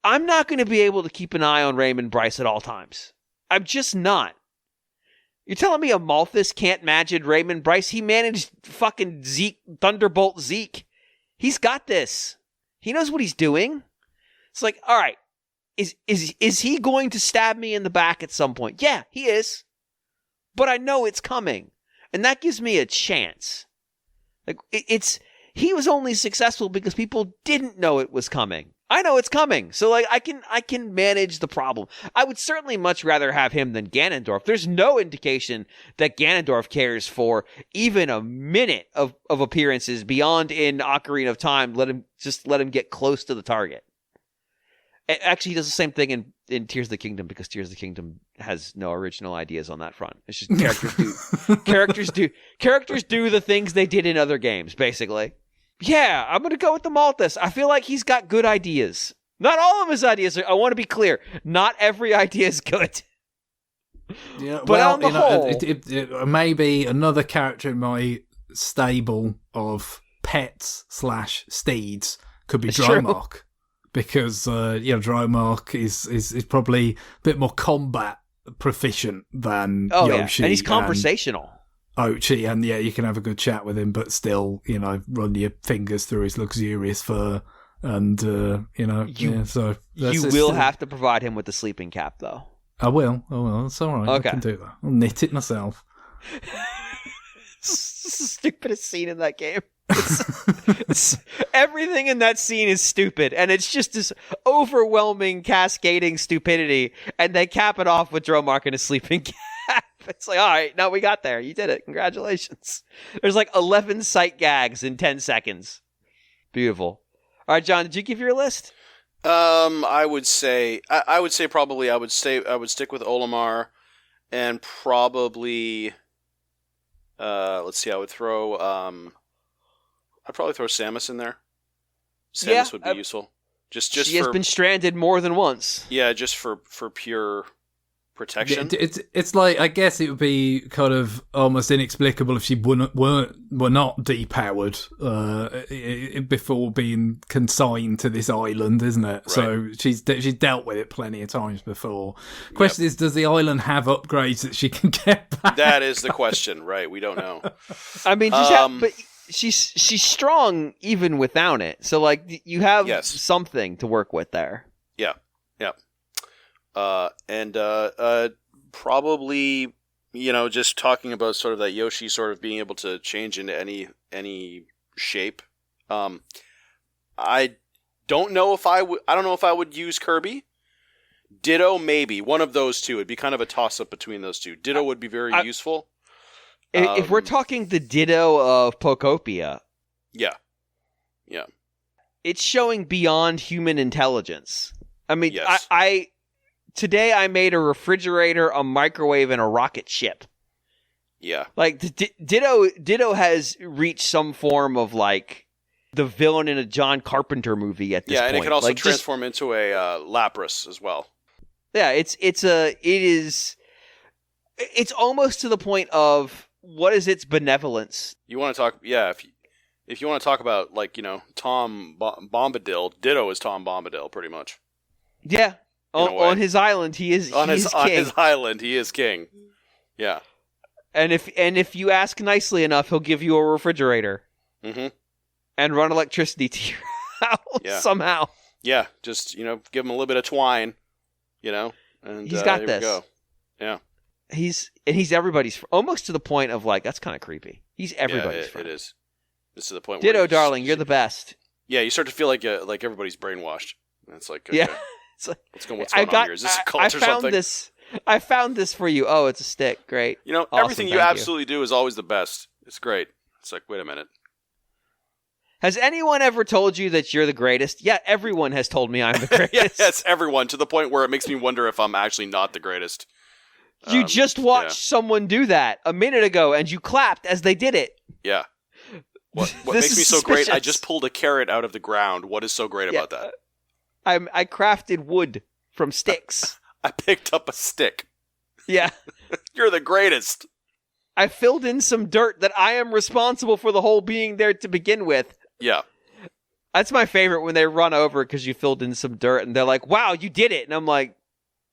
I'm not going to be able to keep an eye on Raymond Bryce at all times. I'm just not. You're telling me a Malthus can't manage Raymond Bryce? He managed fucking Thunderbolt Zeke. He's got this. He knows what he's doing. It's like, all right, is he going to stab me in the back at some point? Yeah, he is. But I know it's coming. And that gives me a chance. He was only successful because people didn't know it was coming. I know it's coming, so I can manage the problem. I would certainly much rather have him than Ganondorf. There's no indication that Ganondorf cares for even a minute of appearances beyond in Ocarina of Time. Let him get close to the target. Actually, he does the same thing in Tears of the Kingdom, because Tears of the Kingdom has no original ideas on that front. It's just characters do the things they did in other games, basically. Yeah, I'm going to go with the Malthus. I feel like he's got good ideas. Not all of his ideas are, I want to be clear, not every idea is good. Yeah, but on the whole... It maybe another character in my stable of pets/steeds could be Dromark. Because, Dromark is probably a bit more combat proficient than Yoshi. Yeah. And he's conversational. Ochi, and you can have a good chat with him, but still, run your fingers through his luxurious fur, and so you will have to provide him with the sleeping cap, though. I will. It's all right. Okay. I can do that. I'll knit it myself. Stupidest scene in that game. It's everything in that scene is stupid, and it's just this overwhelming, cascading stupidity, and they cap it off with Dromark in a sleeping cap. It's like, all right, now we got there. You did it. Congratulations. There's 11 sight gags in 10 seconds. Beautiful. All right, John, did you give your list? I would say probably I would stick with Olimar, and probably let's see, I'd probably throw Samus in there. Samus would be useful. Just she has been stranded more than once. Yeah, just for pure protection. It's like, I guess it would be kind of almost inexplicable if she were not depowered before being consigned to this island, isn't it? Right. So she's dealt with it plenty of times before. Question is, does the island have upgrades that she can get back? That is the question, right? We don't know. I mean, but she's strong even without it. So like you have something to work with there. Yeah. And probably, just talking about sort of that Yoshi sort of being able to change into any shape. I don't know if I don't know if I would use Kirby. Ditto, maybe. One of those two. It'd be kind of a toss-up between those two. Ditto would be very useful. If we're talking the Ditto of Pokopia. Yeah. It's showing beyond human intelligence. I mean, yes. Today I made a refrigerator, a microwave, and a rocket ship. Yeah. Like, Ditto has reached some form of, like, the villain in a John Carpenter movie at this point. Yeah, and it can also transform into a Lapras as well. Yeah, it's almost to the point of, what is its benevolence? You want to talk, if you want to talk about, like, Tom Bombadil, Ditto is Tom Bombadil, pretty much. Yeah. On his island, he is king. On his island, he is king. Yeah. And if you ask nicely enough, he'll give you a refrigerator. Mm-hmm. And run electricity to your house somehow. Yeah, just, give him a little bit of twine, and he's got this. We go. Yeah. He's everybody's, almost to the point of, like, that's kind of creepy. He's everybody's friend. It is. It's to the point Ditto, where darling, you're the best. Yeah, you start to feel like everybody's brainwashed. And it's like, okay, yeah. It's like, what's going on here? Is this a cult or something? I found this for you. Oh, it's a stick. Great. Awesome, everything you absolutely do is always the best. It's great. It's like, wait a minute. Has anyone ever told you that you're the greatest? Yeah, everyone has told me I'm the greatest. Yes, everyone, to the point where it makes me wonder if I'm actually not the greatest. You just watched someone do that a minute ago, and you clapped as they did it. Yeah. What makes me so great? I just pulled a carrot out of the ground. What is so great about that? I crafted wood from sticks. I picked up a stick. Yeah. You're the greatest. I filled in some dirt that I am responsible for the whole being there to begin with. Yeah. That's my favorite, when they run over because you filled in some dirt and they're like, wow, you did it. And I'm like,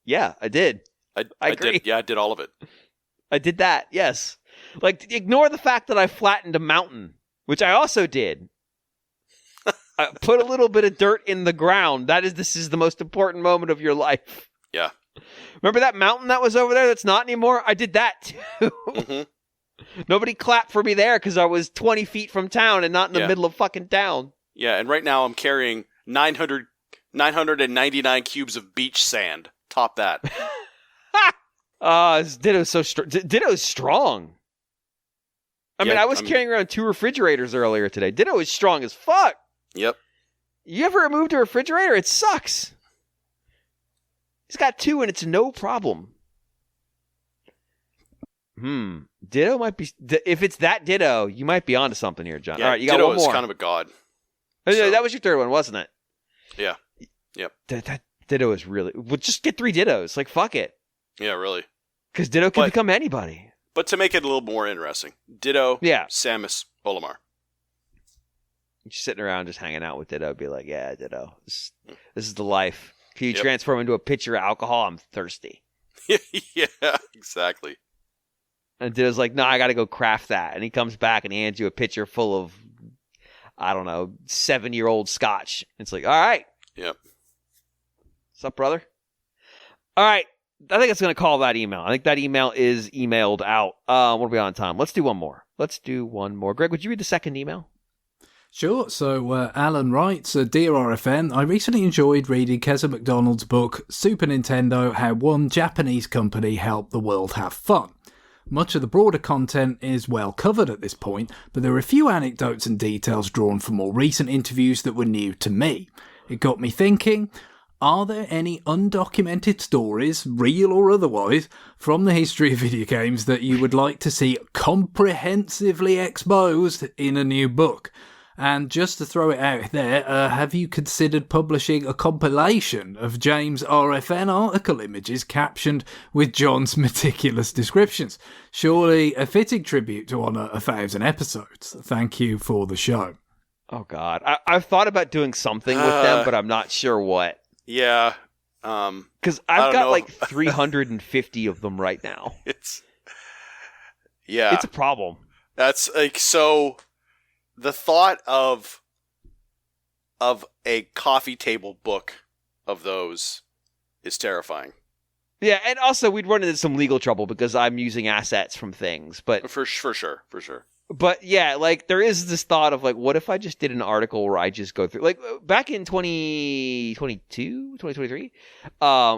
yeah, I did. I agree. Did. Yeah, I did all of it. I did that, yes. Like, ignore the fact that I flattened a mountain, which I also did. I put a little bit of dirt in the ground. This is the most important moment of your life. Yeah. Remember that mountain that was over there that's not anymore? I did that too. Mm-hmm. Nobody clapped for me there because I was 20 feet from town and not in the middle of fucking town. Yeah, and right now I'm carrying 999 cubes of beach sand. Top that. Ditto's so strong. Ditto's strong. I mean, I was carrying around 2 refrigerators earlier today. Ditto is strong as fuck. Yep. You ever removed a refrigerator? It sucks. He's got 2 and it's no problem. Ditto might be... If it's that Ditto, you might be onto something here, John. Yeah, all right, you got Ditto one more. is kind of a god. So. That was your third one, wasn't it? Yeah. Yep. That Ditto is really... Well, just get 3 Dittos. Like, fuck it. Yeah, really. Because Ditto can become anybody. But to make it a little more interesting, Ditto, yeah. Samus, Olimar. Just sitting around just hanging out with Ditto, be like, yeah, Ditto, this is the life. Can you transform into a pitcher of alcohol? I'm thirsty. Yeah, exactly. And Ditto's like, no, I got to go craft that. And he comes back and he hands you a pitcher full of, I don't know, 7-year-old scotch. It's like, all right. Yep. What's up, brother? All right. I think it's going to call that email. I think that email is emailed out. What are we on time? Let's do one more. Greg, would you read the second email? Sure. So Alan writes, Dear RFN, I recently enjoyed reading Keza MacDonald's book, Super Nintendo, How One Japanese Company Helped the World Have Fun. Much of the broader content is well covered at this point, but there are a few anecdotes and details drawn from more recent interviews that were new to me. It got me thinking, are there any undocumented stories, real or otherwise, from the history of video games that you would like to see comprehensively exposed in a new book? And just to throw it out there, have you considered publishing a compilation of James' RFN article images captioned with Jon's meticulous descriptions? Surely a fitting tribute to honour 1,000 episodes. Thank you for the show. Oh, God. I've thought about doing something with them, but I'm not sure what. Yeah. Because I've got like 350 of them right now. It's a problem. That's like, so the thought of a coffee table book of those is terrifying. Yeah, and also we'd run into some legal trouble because I'm using assets from things, but For sure. But yeah, like there is this thought of like, what if I just did an article where I just go through, like back in 2023,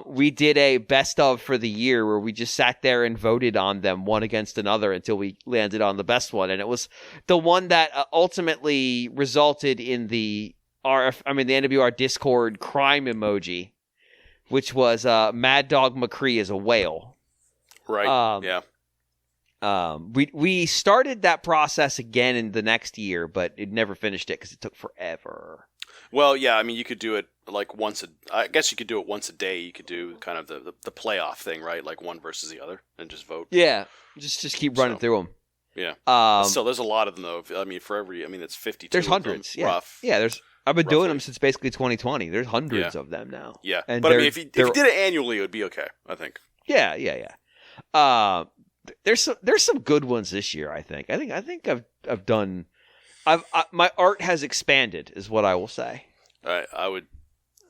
we did a best of for the year where we just sat there and voted on them one against another until we landed on the best one. And it was the one that ultimately resulted in the NWR Discord crime emoji, which was Mad Dog McCree as a whale. Right. Yeah. We started that process again in the next year, but it never finished it because it took forever. Well, yeah, I mean, you could do it like I guess you could do it once a day. You could do kind of the playoff thing, right? Like one versus the other and just vote. Yeah. Just keep running through them. Yeah. Still, there's a lot of them though. I mean, it's 52. There's hundreds. Yeah. Rough. Yeah. I've been doing them since basically 2020. There's hundreds of them now. Yeah. And but I mean, if you did it annually, it would be okay, I think. Yeah. There's some good ones this year. I think I've done. My art has expanded, is what I will say. I would.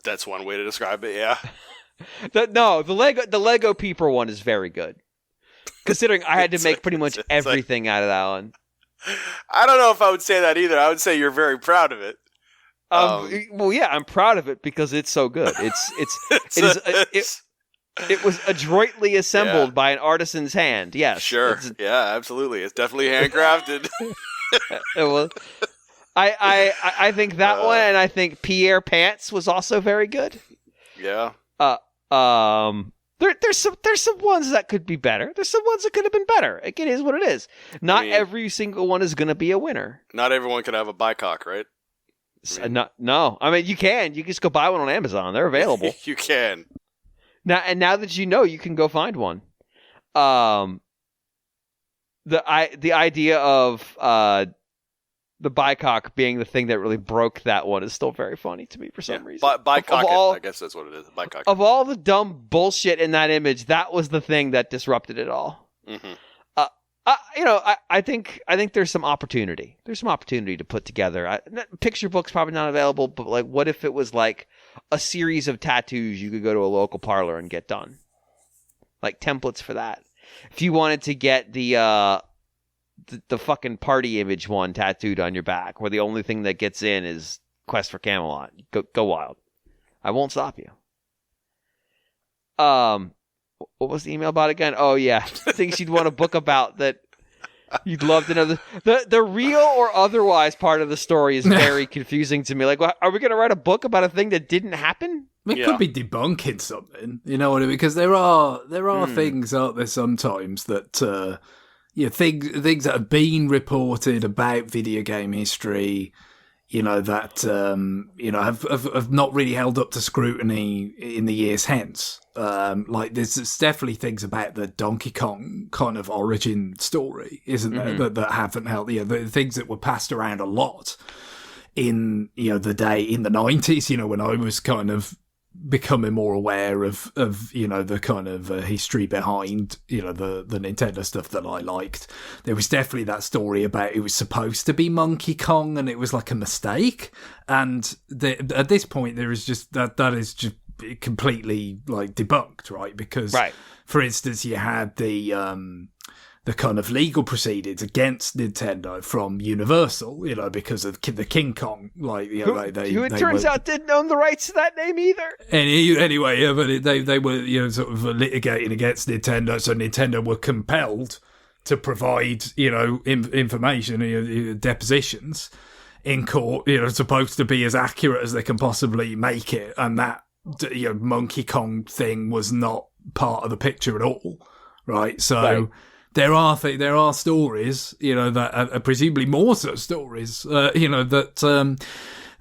That's one way to describe it. Yeah. The Lego Peeper one is very good. Considering I had to make pretty much everything out of that one. I don't know if I would say that either. I would say you're very proud of it. Well, yeah, I'm proud of it because it's so good. It was adroitly assembled by an artisan's hand. Yes. Sure. Yeah, absolutely. It's definitely handcrafted. It was. I think that one, and I think Pierre Pants was also very good. Yeah. There's some ones that could be better. There's some ones that could have been better. It is what it is. Not every single one is going to be a winner. Not everyone can have a bicock, right? No. I mean, you can. You can just go buy one on Amazon. They're available. You can. Now that you know, you can go find one. The idea of the bicock being the thing that really broke that one is still very funny to me for some reason. Bicock, I guess that's what it is. Bicock. Of all the dumb bullshit in that image, that was the thing that disrupted it all. Mm-hmm. I think there's some opportunity. There's some opportunity to put together. Picture book's probably not available, but like, what if it was like a series of tattoos you could go to a local parlor and get done? Like templates for that. If you wanted to get the fucking party image one tattooed on your back, where the only thing that gets in is Quest for Camelot, go wild. I won't stop you. What was the email about again? Oh yeah, things you'd want a book about that you'd love to know. The real or otherwise part of the story is very confusing to me. Like, are we going to write a book about a thing that didn't happen? It could be debunking something, you know what I mean? Because there are things out there sometimes that things that have been reported about video game history, that have not really held up to scrutiny in the years hence. Like there's definitely things about the Donkey Kong kind of origin story, isn't there, that haven't held. The things that were passed around a lot in the day in the 90s. When I was kind of becoming more aware of the kind of history behind the Nintendo stuff that I liked. There was definitely that story about it was supposed to be Monkey Kong and it was like a mistake. And at this point, there is just that is just completely like debunked, right? Because, for instance, you had the kind of legal proceedings against Nintendo from Universal, because of the King Kong, who it turns out didn't own the rights to that name either. Anyway, but they were sort of litigating against Nintendo, so Nintendo were compelled to provide information, depositions in court, supposed to be as accurate as they can possibly make it, and that Monkey Kong thing was not part of the picture at all, right? So. Right. there are stories, that are presumably more so stories, that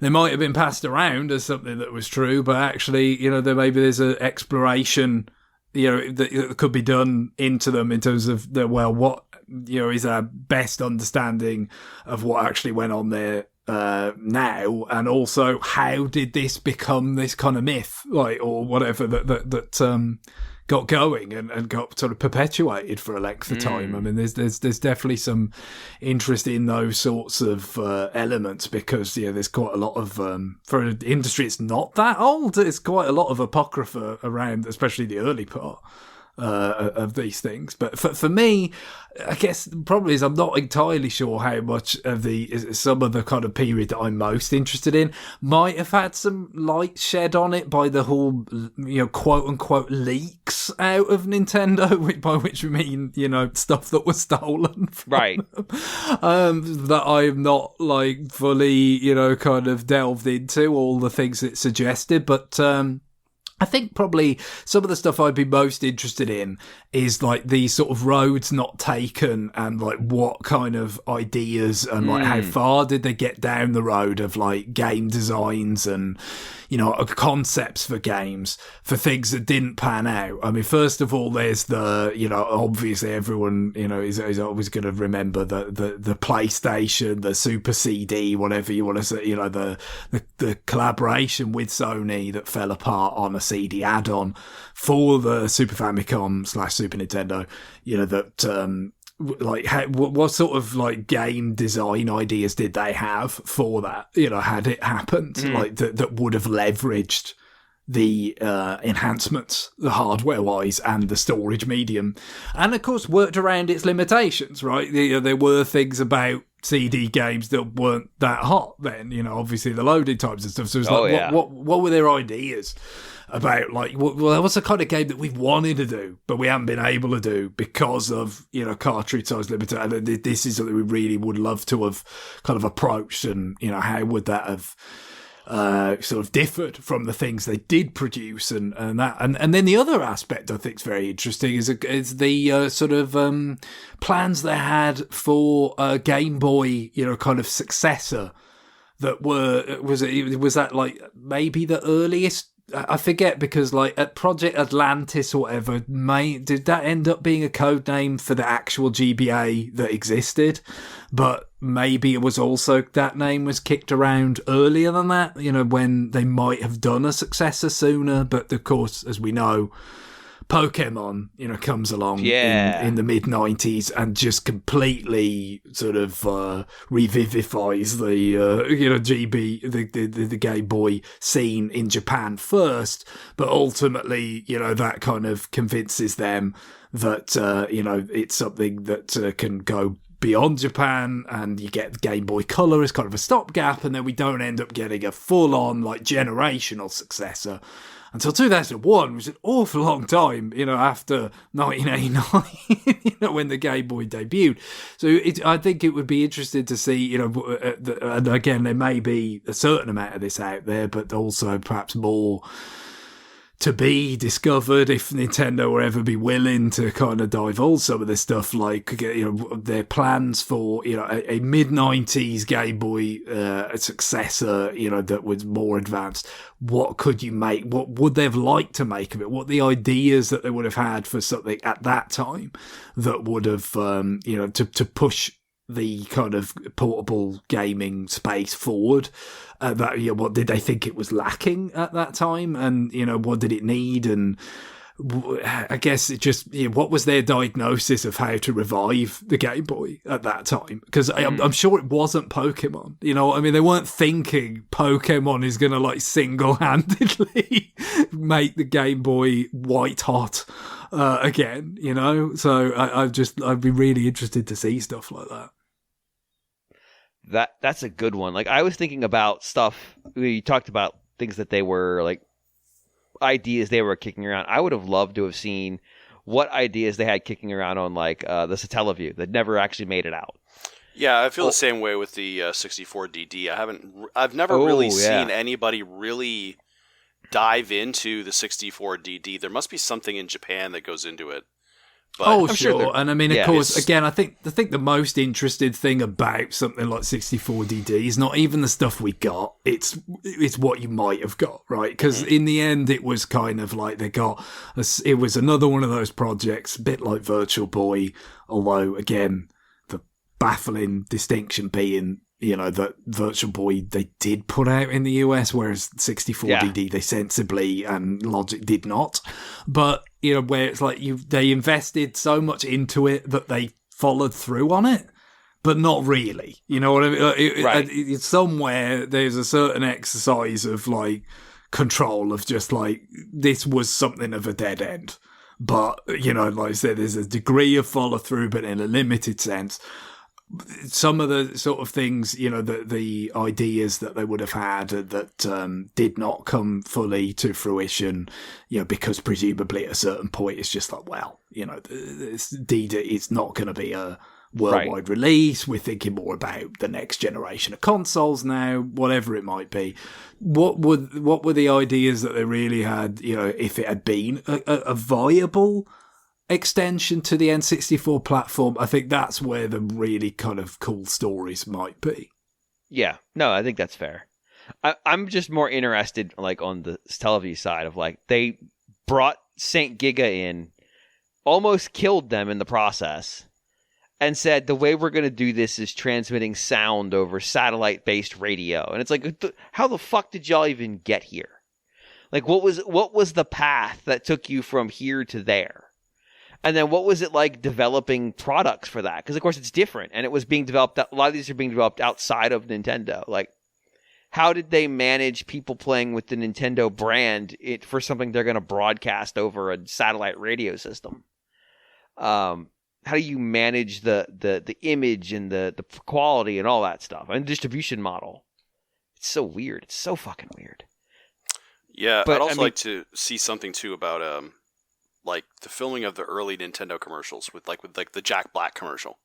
they might have been passed around as something that was true, but actually, there's an exploration, that could be done into them in terms of what is our best understanding of what actually went on there now, and also how did this become this kind of myth, or whatever that got going and got sort of perpetuated for a length of time. I mean, there's definitely some interest in those sorts of elements, because there's quite a lot of for an industry it's not that old. There's quite a lot of apocrypha around, especially the early part of these things. But for me, I guess the problem is I'm not entirely sure how much of some of the kind of period that I'm most interested in might have had some light shed on it by the whole, quote unquote leaks out of Nintendo, by which we mean, stuff that was stolen from Right. them, that I'm not fully, kind of delved into all the things it suggested. But I think probably some of the stuff I'd be most interested in is these sort of roads not taken, and what kind of ideas and how far did they get down the road of game designs and concepts for games for things that didn't pan out. I mean, first of all, there's the obviously everyone is always going to remember the PlayStation, the Super CD, whatever you want to say, the collaboration with Sony that fell apart on a CD add-on for the Super Famicom / Super Nintendo, what sort of game design ideas did they have for that, had it happened, that would have leveraged the enhancements, the hardware wise, and the storage medium, and of course worked around its limitations, right? There were things about CD games that weren't that hot then, obviously the loading times and stuff. So it's what were their ideas about what's the kind of game that we've wanted to do but we haven't been able to do because of cartridge size limited, and this is something we really would love to have kind of approached, and how would that have sort of differed from the things they did produce, and then the other aspect I think is very interesting is the sort of plans they had for a Game Boy kind of successor that was that maybe the earliest. I forget, because at Project Atlantis or whatever, did that end up being a code name for the actual GBA that existed? But maybe it was also, that name was kicked around earlier than that, when they might have done a successor sooner. But of course, as we know, Pokemon, comes along in the mid-90s and just completely sort of revivifies the the Game Boy scene in Japan first, but ultimately, that kind of convinces them that it's something that can go beyond Japan, and you get Game Boy Color as kind of a stopgap, and then we don't end up getting a full-on generational successor until 2001, which is an awful long time, after 1989, when the Game Boy debuted. So I think it would be interesting to see, and again, there may be a certain amount of this out there, but also perhaps more to be discovered if Nintendo will ever be willing to kind of divulge some of this stuff, their plans for a mid-90s Game Boy successor, that was more advanced. What could you make? What would they have liked to make of it? What the ideas that they would have had for something at that time that would have to push the kind of portable gaming space forward. What did they think it was lacking at that time, and what did it need, and I guess it just what was their diagnosis of how to revive the Game Boy at that time? Because I'm sure it wasn't Pokemon. I mean, they weren't thinking Pokemon is going to single-handedly make the Game Boy white hot again. So I'd be really interested to see stuff like that. That's a good one. I was thinking about stuff. We talked about things that they were ideas they were kicking around. I would have loved to have seen what ideas they had kicking around on the Satellaview that never actually made it out. Yeah, I feel the same way with the 64DD. I've never really seen anybody really dive into the 64DD. There must be something in Japan that goes into it. But Oh, I'm sure sure. they're- And I mean, of yeah. course, again, I think the most interesting thing about something like 64DD is not even the stuff we got. It's what you might have got, right? Because in the end, it was kind of like it was another one of those projects, a bit like Virtual Boy, although, again, the baffling distinction being, that Virtual Boy they did put out in the US, whereas 64DD they sensibly and Logic did not. But, where it's like they invested so much into it that they followed through on it, but not really. You know what I mean? Right. Somewhere there's a certain exercise of like control of just like, this was something of a dead end. But, like I said, there's a degree of follow through, but in a limited sense. Some of the sort of things, the ideas that they would have had that did not come fully to fruition, because presumably at a certain point it's just like, well, it's not going to be a worldwide release. We're thinking more about the next generation of consoles now, whatever it might be. What were the ideas that they really had, if it had been a viable extension to the N64 platform? I think that's where the really kind of cool stories might be. Yeah, no, I think that's fair. I'm just more interested, like, on the Teleview side of, like, they brought Saint Giga in, almost killed them in the process, and said the way we're going to do this is transmitting sound over satellite-based radio. And it's like, how the fuck did y'all even get here? Like, what was the path that took you from here to there? And then what was it like developing products for that? Because, of course, it's different. And it was being developed. A lot of these are being developed outside of Nintendo. Like, how did they manage people playing with the Nintendo brand for something they're going to broadcast over a satellite radio system? How do you manage the image and the quality and all that stuff? And distribution model. It's so weird. It's so fucking weird. Yeah, But, I'd also I mean, like to see something, too, about like the filming of the early Nintendo commercials with the Jack Black commercial.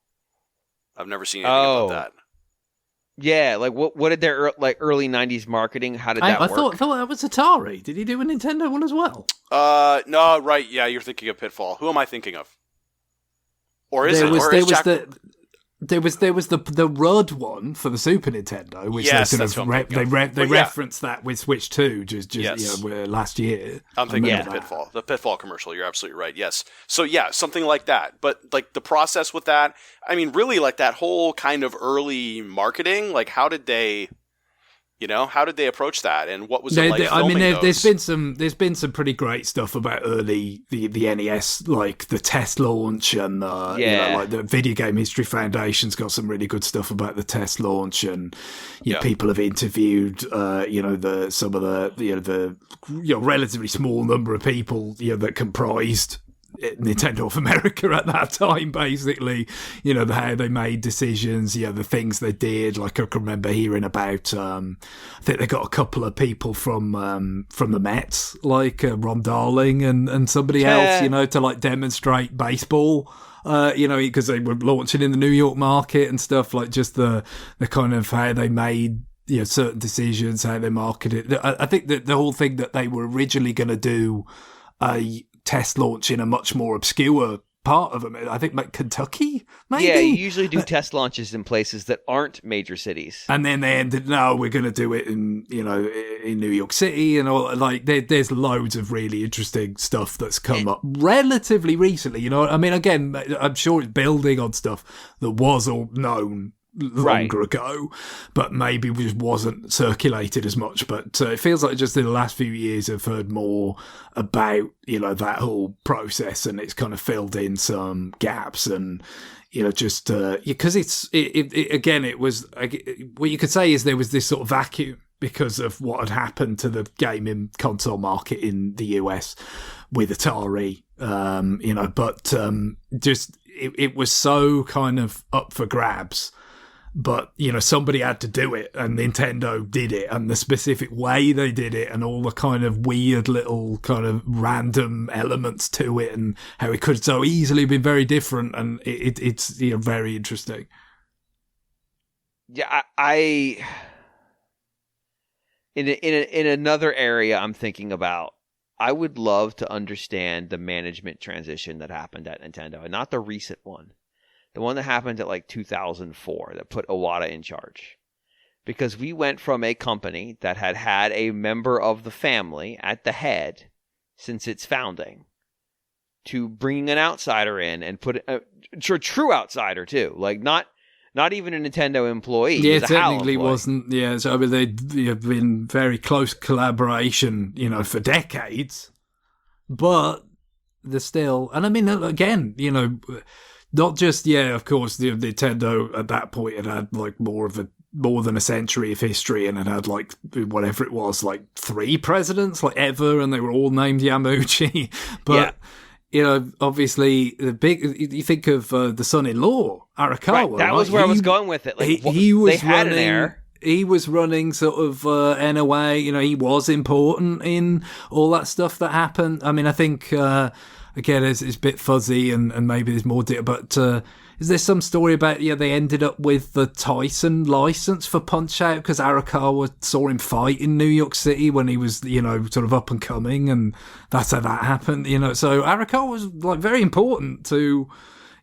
I've never seen anything about that. Yeah, like what did their early 90s marketing, how did that I work? thought that was Atari. Did he do a Nintendo one as well? No, right, yeah, you're thinking of Pitfall. Who am I thinking of? Or is There was the Rudd one for the Super Nintendo, which Yes, they that's sort what I'm of thinking of. they Well, yeah. referenced that with Switch 2 just Yes. last year. I'm thinking of remember that. Pitfall. The Pitfall commercial, you're absolutely right, yes. So yeah, something like that. But like the process with that, I mean, really like that whole kind of early marketing, like how did they approach that, and what was it like filming those? there's been some pretty great stuff about early the NES, like the test launch, and like the Video Game History Foundation's got some really good stuff about the test launch, and people have interviewed some of the relatively small number of people that comprised Nintendo of America at that time, basically, how they made decisions, the things they did. Like I can remember hearing about, I think they got a couple of people from the Mets, like Ron Darling and somebody else, to like demonstrate baseball. Because they were launching in the New York market and stuff, like just the kind of how they made certain decisions, how they marketed it. I think that the whole thing that they were originally going to do a test launch in a much more obscure part of them. I think like Kentucky, maybe? Yeah, you usually do test launches in places that aren't major cities. And then they ended, no, we're going to do it in New York City and all. Like there's loads of really interesting stuff that's come up relatively recently. I mean, again, I'm sure it's building on stuff that was all known longer ago, but maybe just wasn't circulated as much. But it feels like just in the last few years I've heard more about that whole process, and it's kind of filled in some gaps, and just because it was what you could say is there was this sort of vacuum because of what had happened to the gaming console market in the US with Atari, but just it was so kind of up for grabs. But, somebody had to do it, and Nintendo did it, and the specific way they did it, and all the kind of weird little kind of random elements to it, and how it could so easily be very different, and it's very interesting. Yeah, I in another area I'm thinking about I would love to understand the management transition that happened at Nintendo, and not the recent one. The one that happened at like 2004 that put Iwata in charge. Because we went from a company that had had a member of the family at the head since its founding to bringing an outsider in and put a true outsider too, like not even a Nintendo employee. Yeah, it technically wasn't. Yeah, so I mean, they've been very close collaboration, for decades, but they're still. And I mean, again, not just of course, the Nintendo at that point had like more than a century of history, and it had like whatever it was, like 3 presidents, like ever, and they were all named Yamauchi. But obviously the big. You think of the son-in-law Arakawa. Right, that was where I was going with it. Like, he was they had running, an heir. He was running sort of NOA. He was important in all that stuff that happened. I mean, I think again it's a bit fuzzy, and maybe there's more detail, but. Is there some story about, they ended up with the Tyson license for Punch-Out because Arakawa saw him fight in New York City when he was, sort of up and coming, and that's how that happened, So Arakawa was, like, very important to,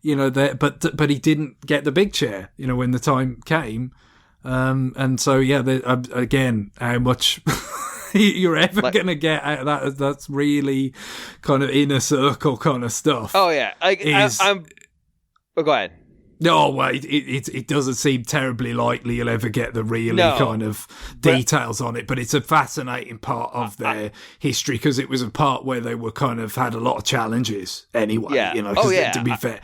but he didn't get the big chair, when the time came. And so, again, how much... you're ever going to get out of that, that's really kind of inner circle kind of stuff. Oh, yeah. Oh, go ahead. No, wait, it doesn't seem terribly likely you'll ever get the really kind of details on it, but it's a fascinating part of their history because it was a part where they were kind of had a lot of challenges anyway, to be fair.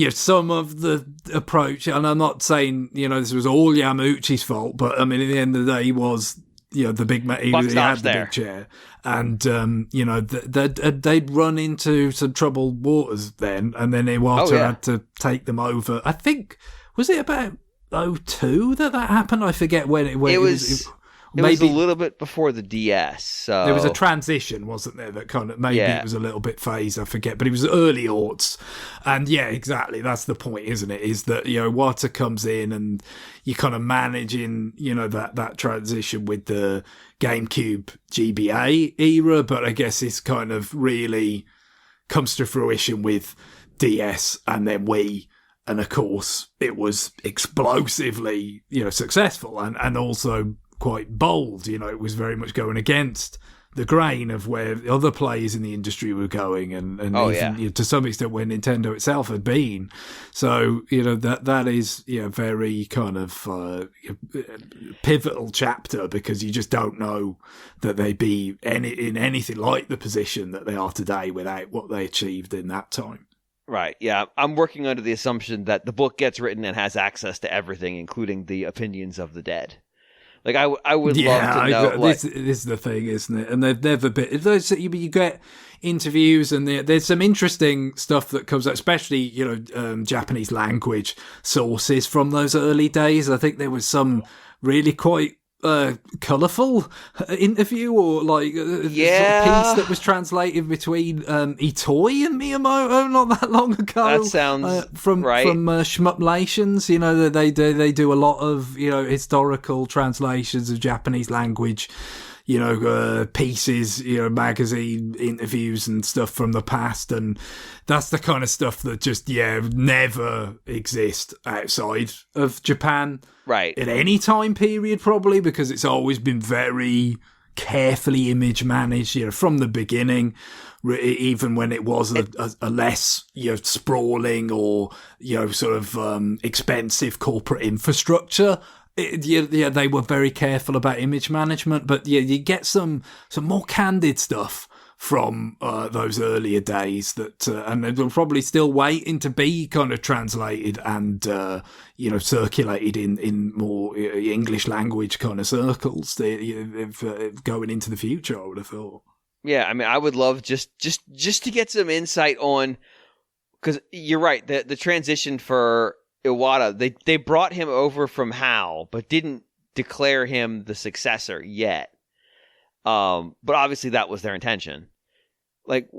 Some of the approach, and I'm not saying, this was all Yamauchi's fault, but I mean, at the end of the day, he was... the big man, he had the big chair, and they'd run into some troubled waters then, and then Iwata had to take them over. I think was it about 2002 that happened? I forget when it was. It was a little bit before the DS. So there was a transition, wasn't there? That kind of maybe it was a little bit phased. I forget, but it was early aughts, and exactly. That's the point, isn't it? Is that Wata comes in and you kind of managing that transition with the GameCube GBA era, but I guess it's kind of really comes to fruition with DS and then Wii. And of course, it was explosively successful and also quite bold. It was very much going against the grain of where the other players in the industry were going, and even, to some extent where Nintendo itself had been. So that is very kind of pivotal chapter, because you just don't know that they'd be in anything like the position that they are today without what they achieved in that time. Right, yeah. I'm working under the assumption that the book gets written and has access to everything, including the opinions of the dead. Like, I would love to know. This is the thing, isn't it? And they've never been... You get interviews, and there's some interesting stuff that comes out, especially, Japanese language sources from those early days. I think there was some really quite colourful interview or like sort of piece that was translated between Itoi and Miyamoto not that long ago. That sounds from right. From Shmuplations, they do a lot of historical translations of Japanese language. Pieces, magazine interviews and stuff from the past. And that's the kind of stuff that just, never exist outside of Japan. Right. At any time period, probably, because it's always been very carefully image managed, from the beginning, even when it was a less, sprawling or, sort of expensive corporate infrastructure. They were very careful about image management, but you get some more candid stuff from those earlier days that, and they're probably still waiting to be kind of translated and circulated in more English language kind of circles. Going into the future, I would have thought. Yeah, I mean, I would love just to get some insight on, because you're right, the transition for Iwata, they brought him over from HAL, but didn't declare him the successor yet. But obviously that was their intention. Like,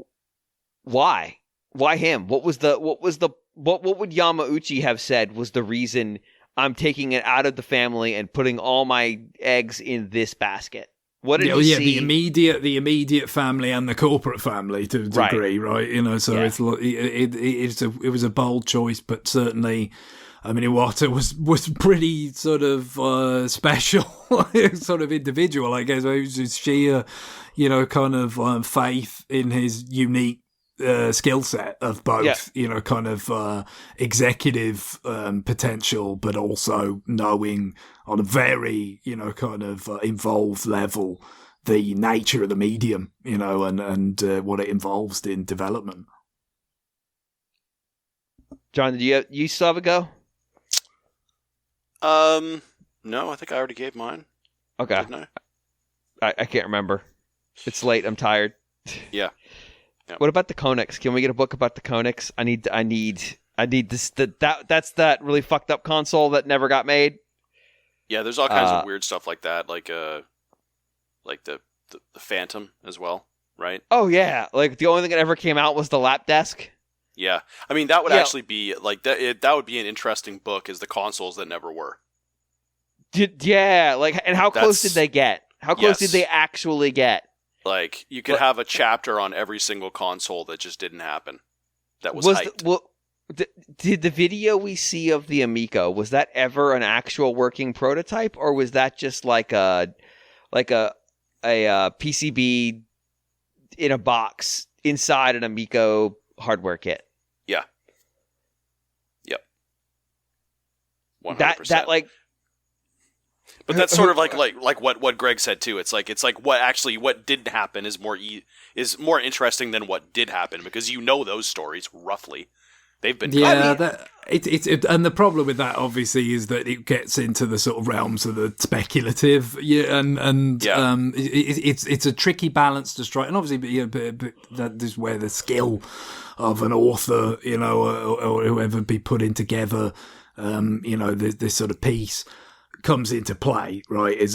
why? Why him? What would Yamauchi have said was the reason I'm taking it out of the family and putting all my eggs in this basket? What did yeah, you yeah, see? the immediate family and the corporate family to a degree, right? You know, so it's like it was a bold choice, but certainly, I mean, Iwata was pretty sort of special, sort of individual, I guess. It was just sheer, you know, kind of faith in his unique skill set of both, you know, kind of executive potential, but also knowing on a very, you know, kind of involved level the nature of the medium, you know, and what it involves in development. John, did you still have a go? No, I think I already gave mine. Okay. Didn't I? I can't remember. It's late. I'm tired. Yeah. What about the Konix? Can we get a book about the Konix? I need this. That's that really fucked up console that never got made. Yeah, there's all kinds of weird stuff like that, like the Phantom as well, right? Oh yeah, like the only thing that ever came out was the lap desk. Yeah, I mean that would actually be like that. That would be an interesting book, is the consoles that never were. Yeah, like, and how close did they get? How close did they actually get? Like, you could have a chapter on every single console that just didn't happen. That was hyped. Did the video we see of the Amico, was that ever an actual working prototype, or was that just like a PCB in a box inside an Amico hardware kit? Yeah. Yep. 100%. That like. But that's sort of like what Greg said too. It's like what didn't happen is more interesting than what did happen, because you know those stories roughly. They've been and the problem with that obviously is that it gets into the sort of realms of the speculative, it's a tricky balance to strike, and obviously, but that is where the skill of an author, you know, or whoever be putting together, you know, this sort of piece comes into play, right? Is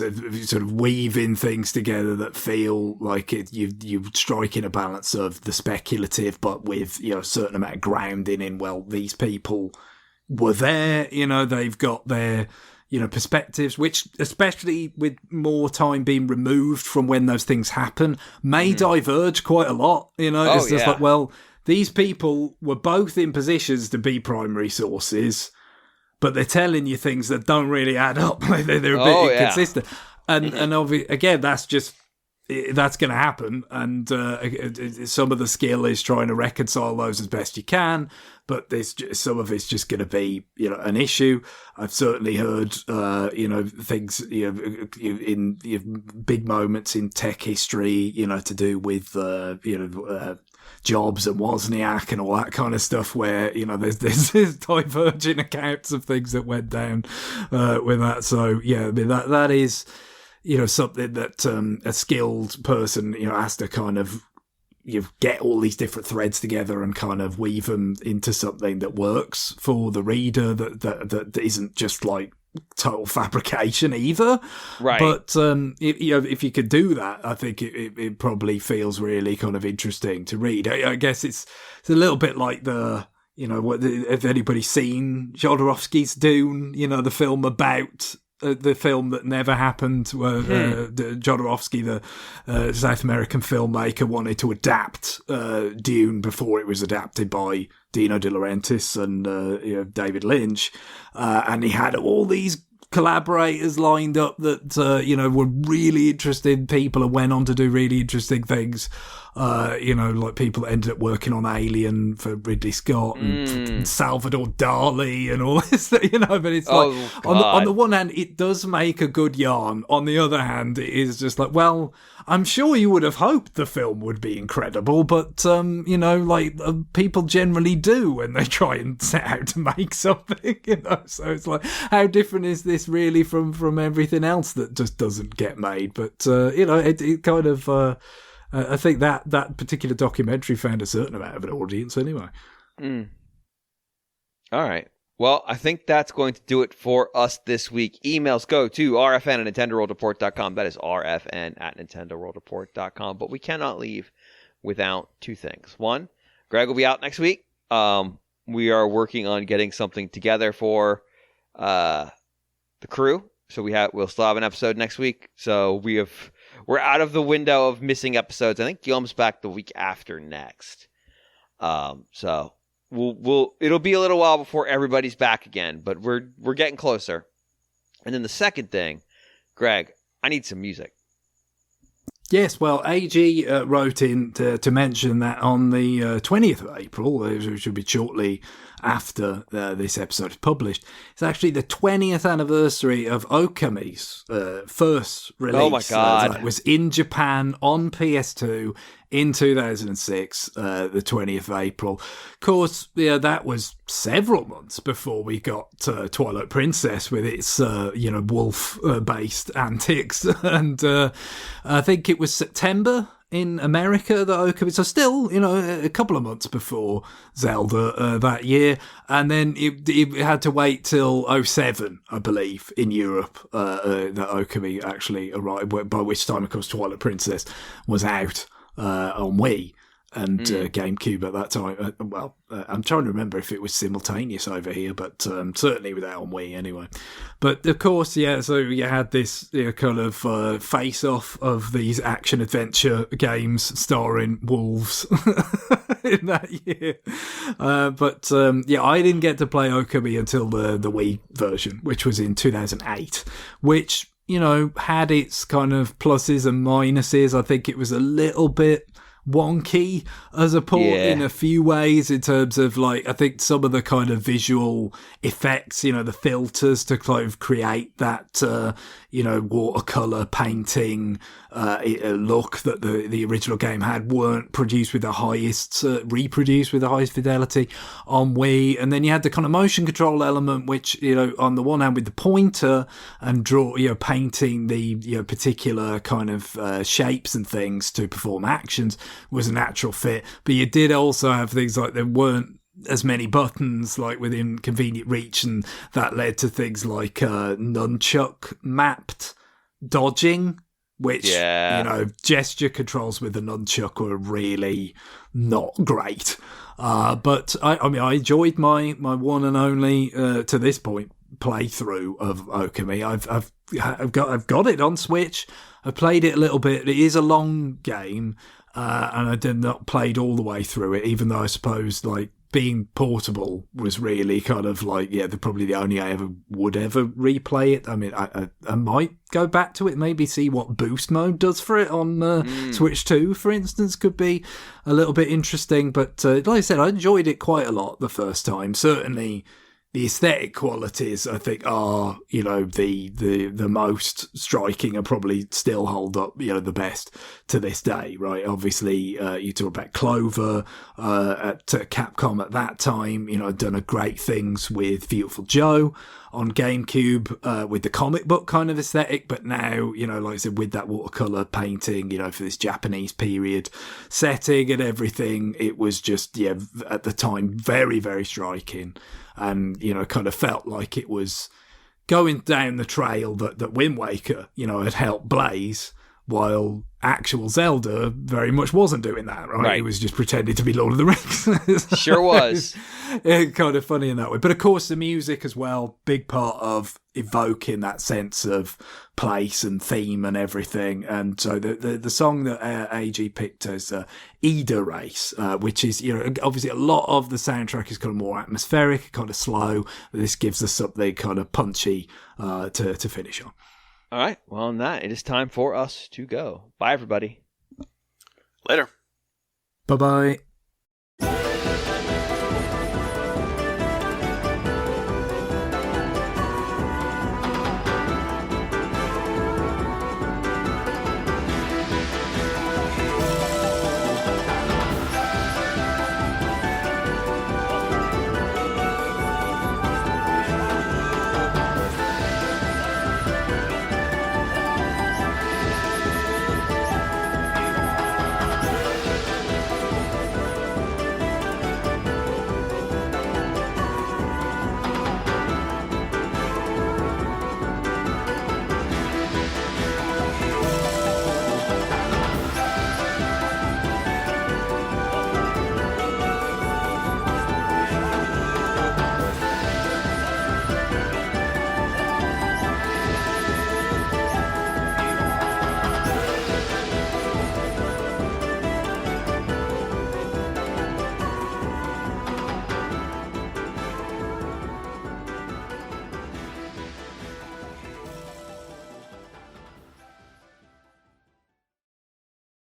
sort of weaving things together that feel like you striking a balance of the speculative, but with, you know, a certain amount of grounding in, well, these people were there, you know, they've got their, you know, perspectives, which, especially with more time being removed from when those things happen, may diverge quite a lot, you know. It's just like, well, these people were both in positions to be primary sources, but they're telling you things that don't really add up. They're a bit inconsistent. And obviously, again, that's going to happen. And some of the skill is trying to reconcile those as best you can, but some of it's just going to be, you know, an issue. I've certainly heard, you know, things, you know, in big moments in tech history, you know, to do with, you know, Jobs and Wozniak and all that kind of stuff, where, you know, there's diverging accounts of things that went down with that. So yeah, I mean that is, you know, something that a skilled person, you know, has to kind of, you get all these different threads together and kind of weave them into something that works for the reader, that isn't just like total fabrication either, right? But you know, if you could do that, I think it probably feels really kind of interesting to read. I guess it's a little bit like the, you know, if anybody's seen Jodorowsky's Dune, you know, the film about the film that never happened, where Jodorowsky, the South American filmmaker, wanted to adapt Dune before it was adapted by Dino De Laurentiis and you know, David Lynch, and he had all these collaborators lined up that you know, were really interesting people and went on to do really interesting things. You know, like people that ended up working on Alien for Ridley Scott and Salvador Dali and all this, you know. But it's like, on the one hand, it does make a good yarn. On the other hand, it is just like, well, I'm sure you would have hoped the film would be incredible, but you know, like people generally do when they try and set out to make something, you know. So it's like, how different is this really from everything else that just doesn't get made? But you know, it kind of. I think that particular documentary found a certain amount of an audience anyway. All right. Well, I think that's going to do it for us this week. Emails go to rfn@nintendoworldreport.com. That is rfn@nintendoworldreport.com. But we cannot leave without two things. One, Greg will be out next week. We are working on getting something together for the crew. So we'll still have an episode next week. So we're out of the window of missing episodes. I think Guillaume's back the week after next. So it'll be a little while before everybody's back again, but we're getting closer. And then the second thing, Greg, I need some music. Yes, well, AG wrote in to mention that on the 20th of April, which will be shortly after this episode is published, it's actually the 20th anniversary of Okami's first release. Oh my God. That was in Japan on PS2 in 2006, the 20th of April. Of course, that was several months before we got Twilight Princess with its, wolf-based antics. And I think it was September in America that Okami, so still, a couple of months before Zelda that year. And then it had to wait till 2007, I believe, in Europe, that Okami actually arrived, by which time, of course, Twilight Princess was out on Wii and GameCube at that time. I'm trying to remember if it was simultaneous over here, but certainly without on Wii anyway. But of course, so you had this kind of face-off of these action-adventure games starring wolves in that year. But I didn't get to play Okami until the Wii version, which was in 2008, which had its kind of pluses and minuses. I think it was a little bit wonky as a port in a few ways, in terms of I think some of the kind of visual effects, the filters to kind of create that watercolor painting look that the original game had weren't produced with the highest reproduced with the highest fidelity on Wii. And then you had the kind of motion control element, which on the one hand with the pointer and painting the particular kind of shapes and things to perform actions was a natural fit. But you did also have things like there weren't as many buttons within convenient reach, and that led to things like nunchuck mapped dodging, which gesture controls with the nunchuck were really not great. But I enjoyed my one and only to this point playthrough of Okami. I've got it on Switch. I played it a little bit. It is a long game, and I did not played all the way through it, even though I suppose being portable was really kind of probably the only I ever would ever replay it. I mean, I might go back to it, maybe see what boost mode does for it on Switch 2, for instance, could be a little bit interesting. But like I said, I enjoyed it quite a lot the first time. Certainly the aesthetic qualities, I think, are, the most striking and probably still hold up, the best to this day, right? Obviously, you talk about Clover at Capcom at that time, done a great things with Beautiful Joe on GameCube with the comic book kind of aesthetic, but now, like I said, with that watercolor painting, for this Japanese period setting and everything, it was just, at the time, very, very striking. And, kind of felt like it was going down the trail that Wind Waker, had helped blaze, while actual Zelda very much wasn't doing that, right? It was just pretending to be Lord of the Rings. Sure was. Kind of funny in that way. But of course, the music as well, big part of evoking that sense of place and theme and everything. And so the song that AG picked as Ida Race, which is, obviously a lot of the soundtrack is kind of more atmospheric, kind of slow. This gives us something kind of punchy to finish on. All right. Well, on that, it is time for us to go. Bye, everybody. Later. Bye-bye.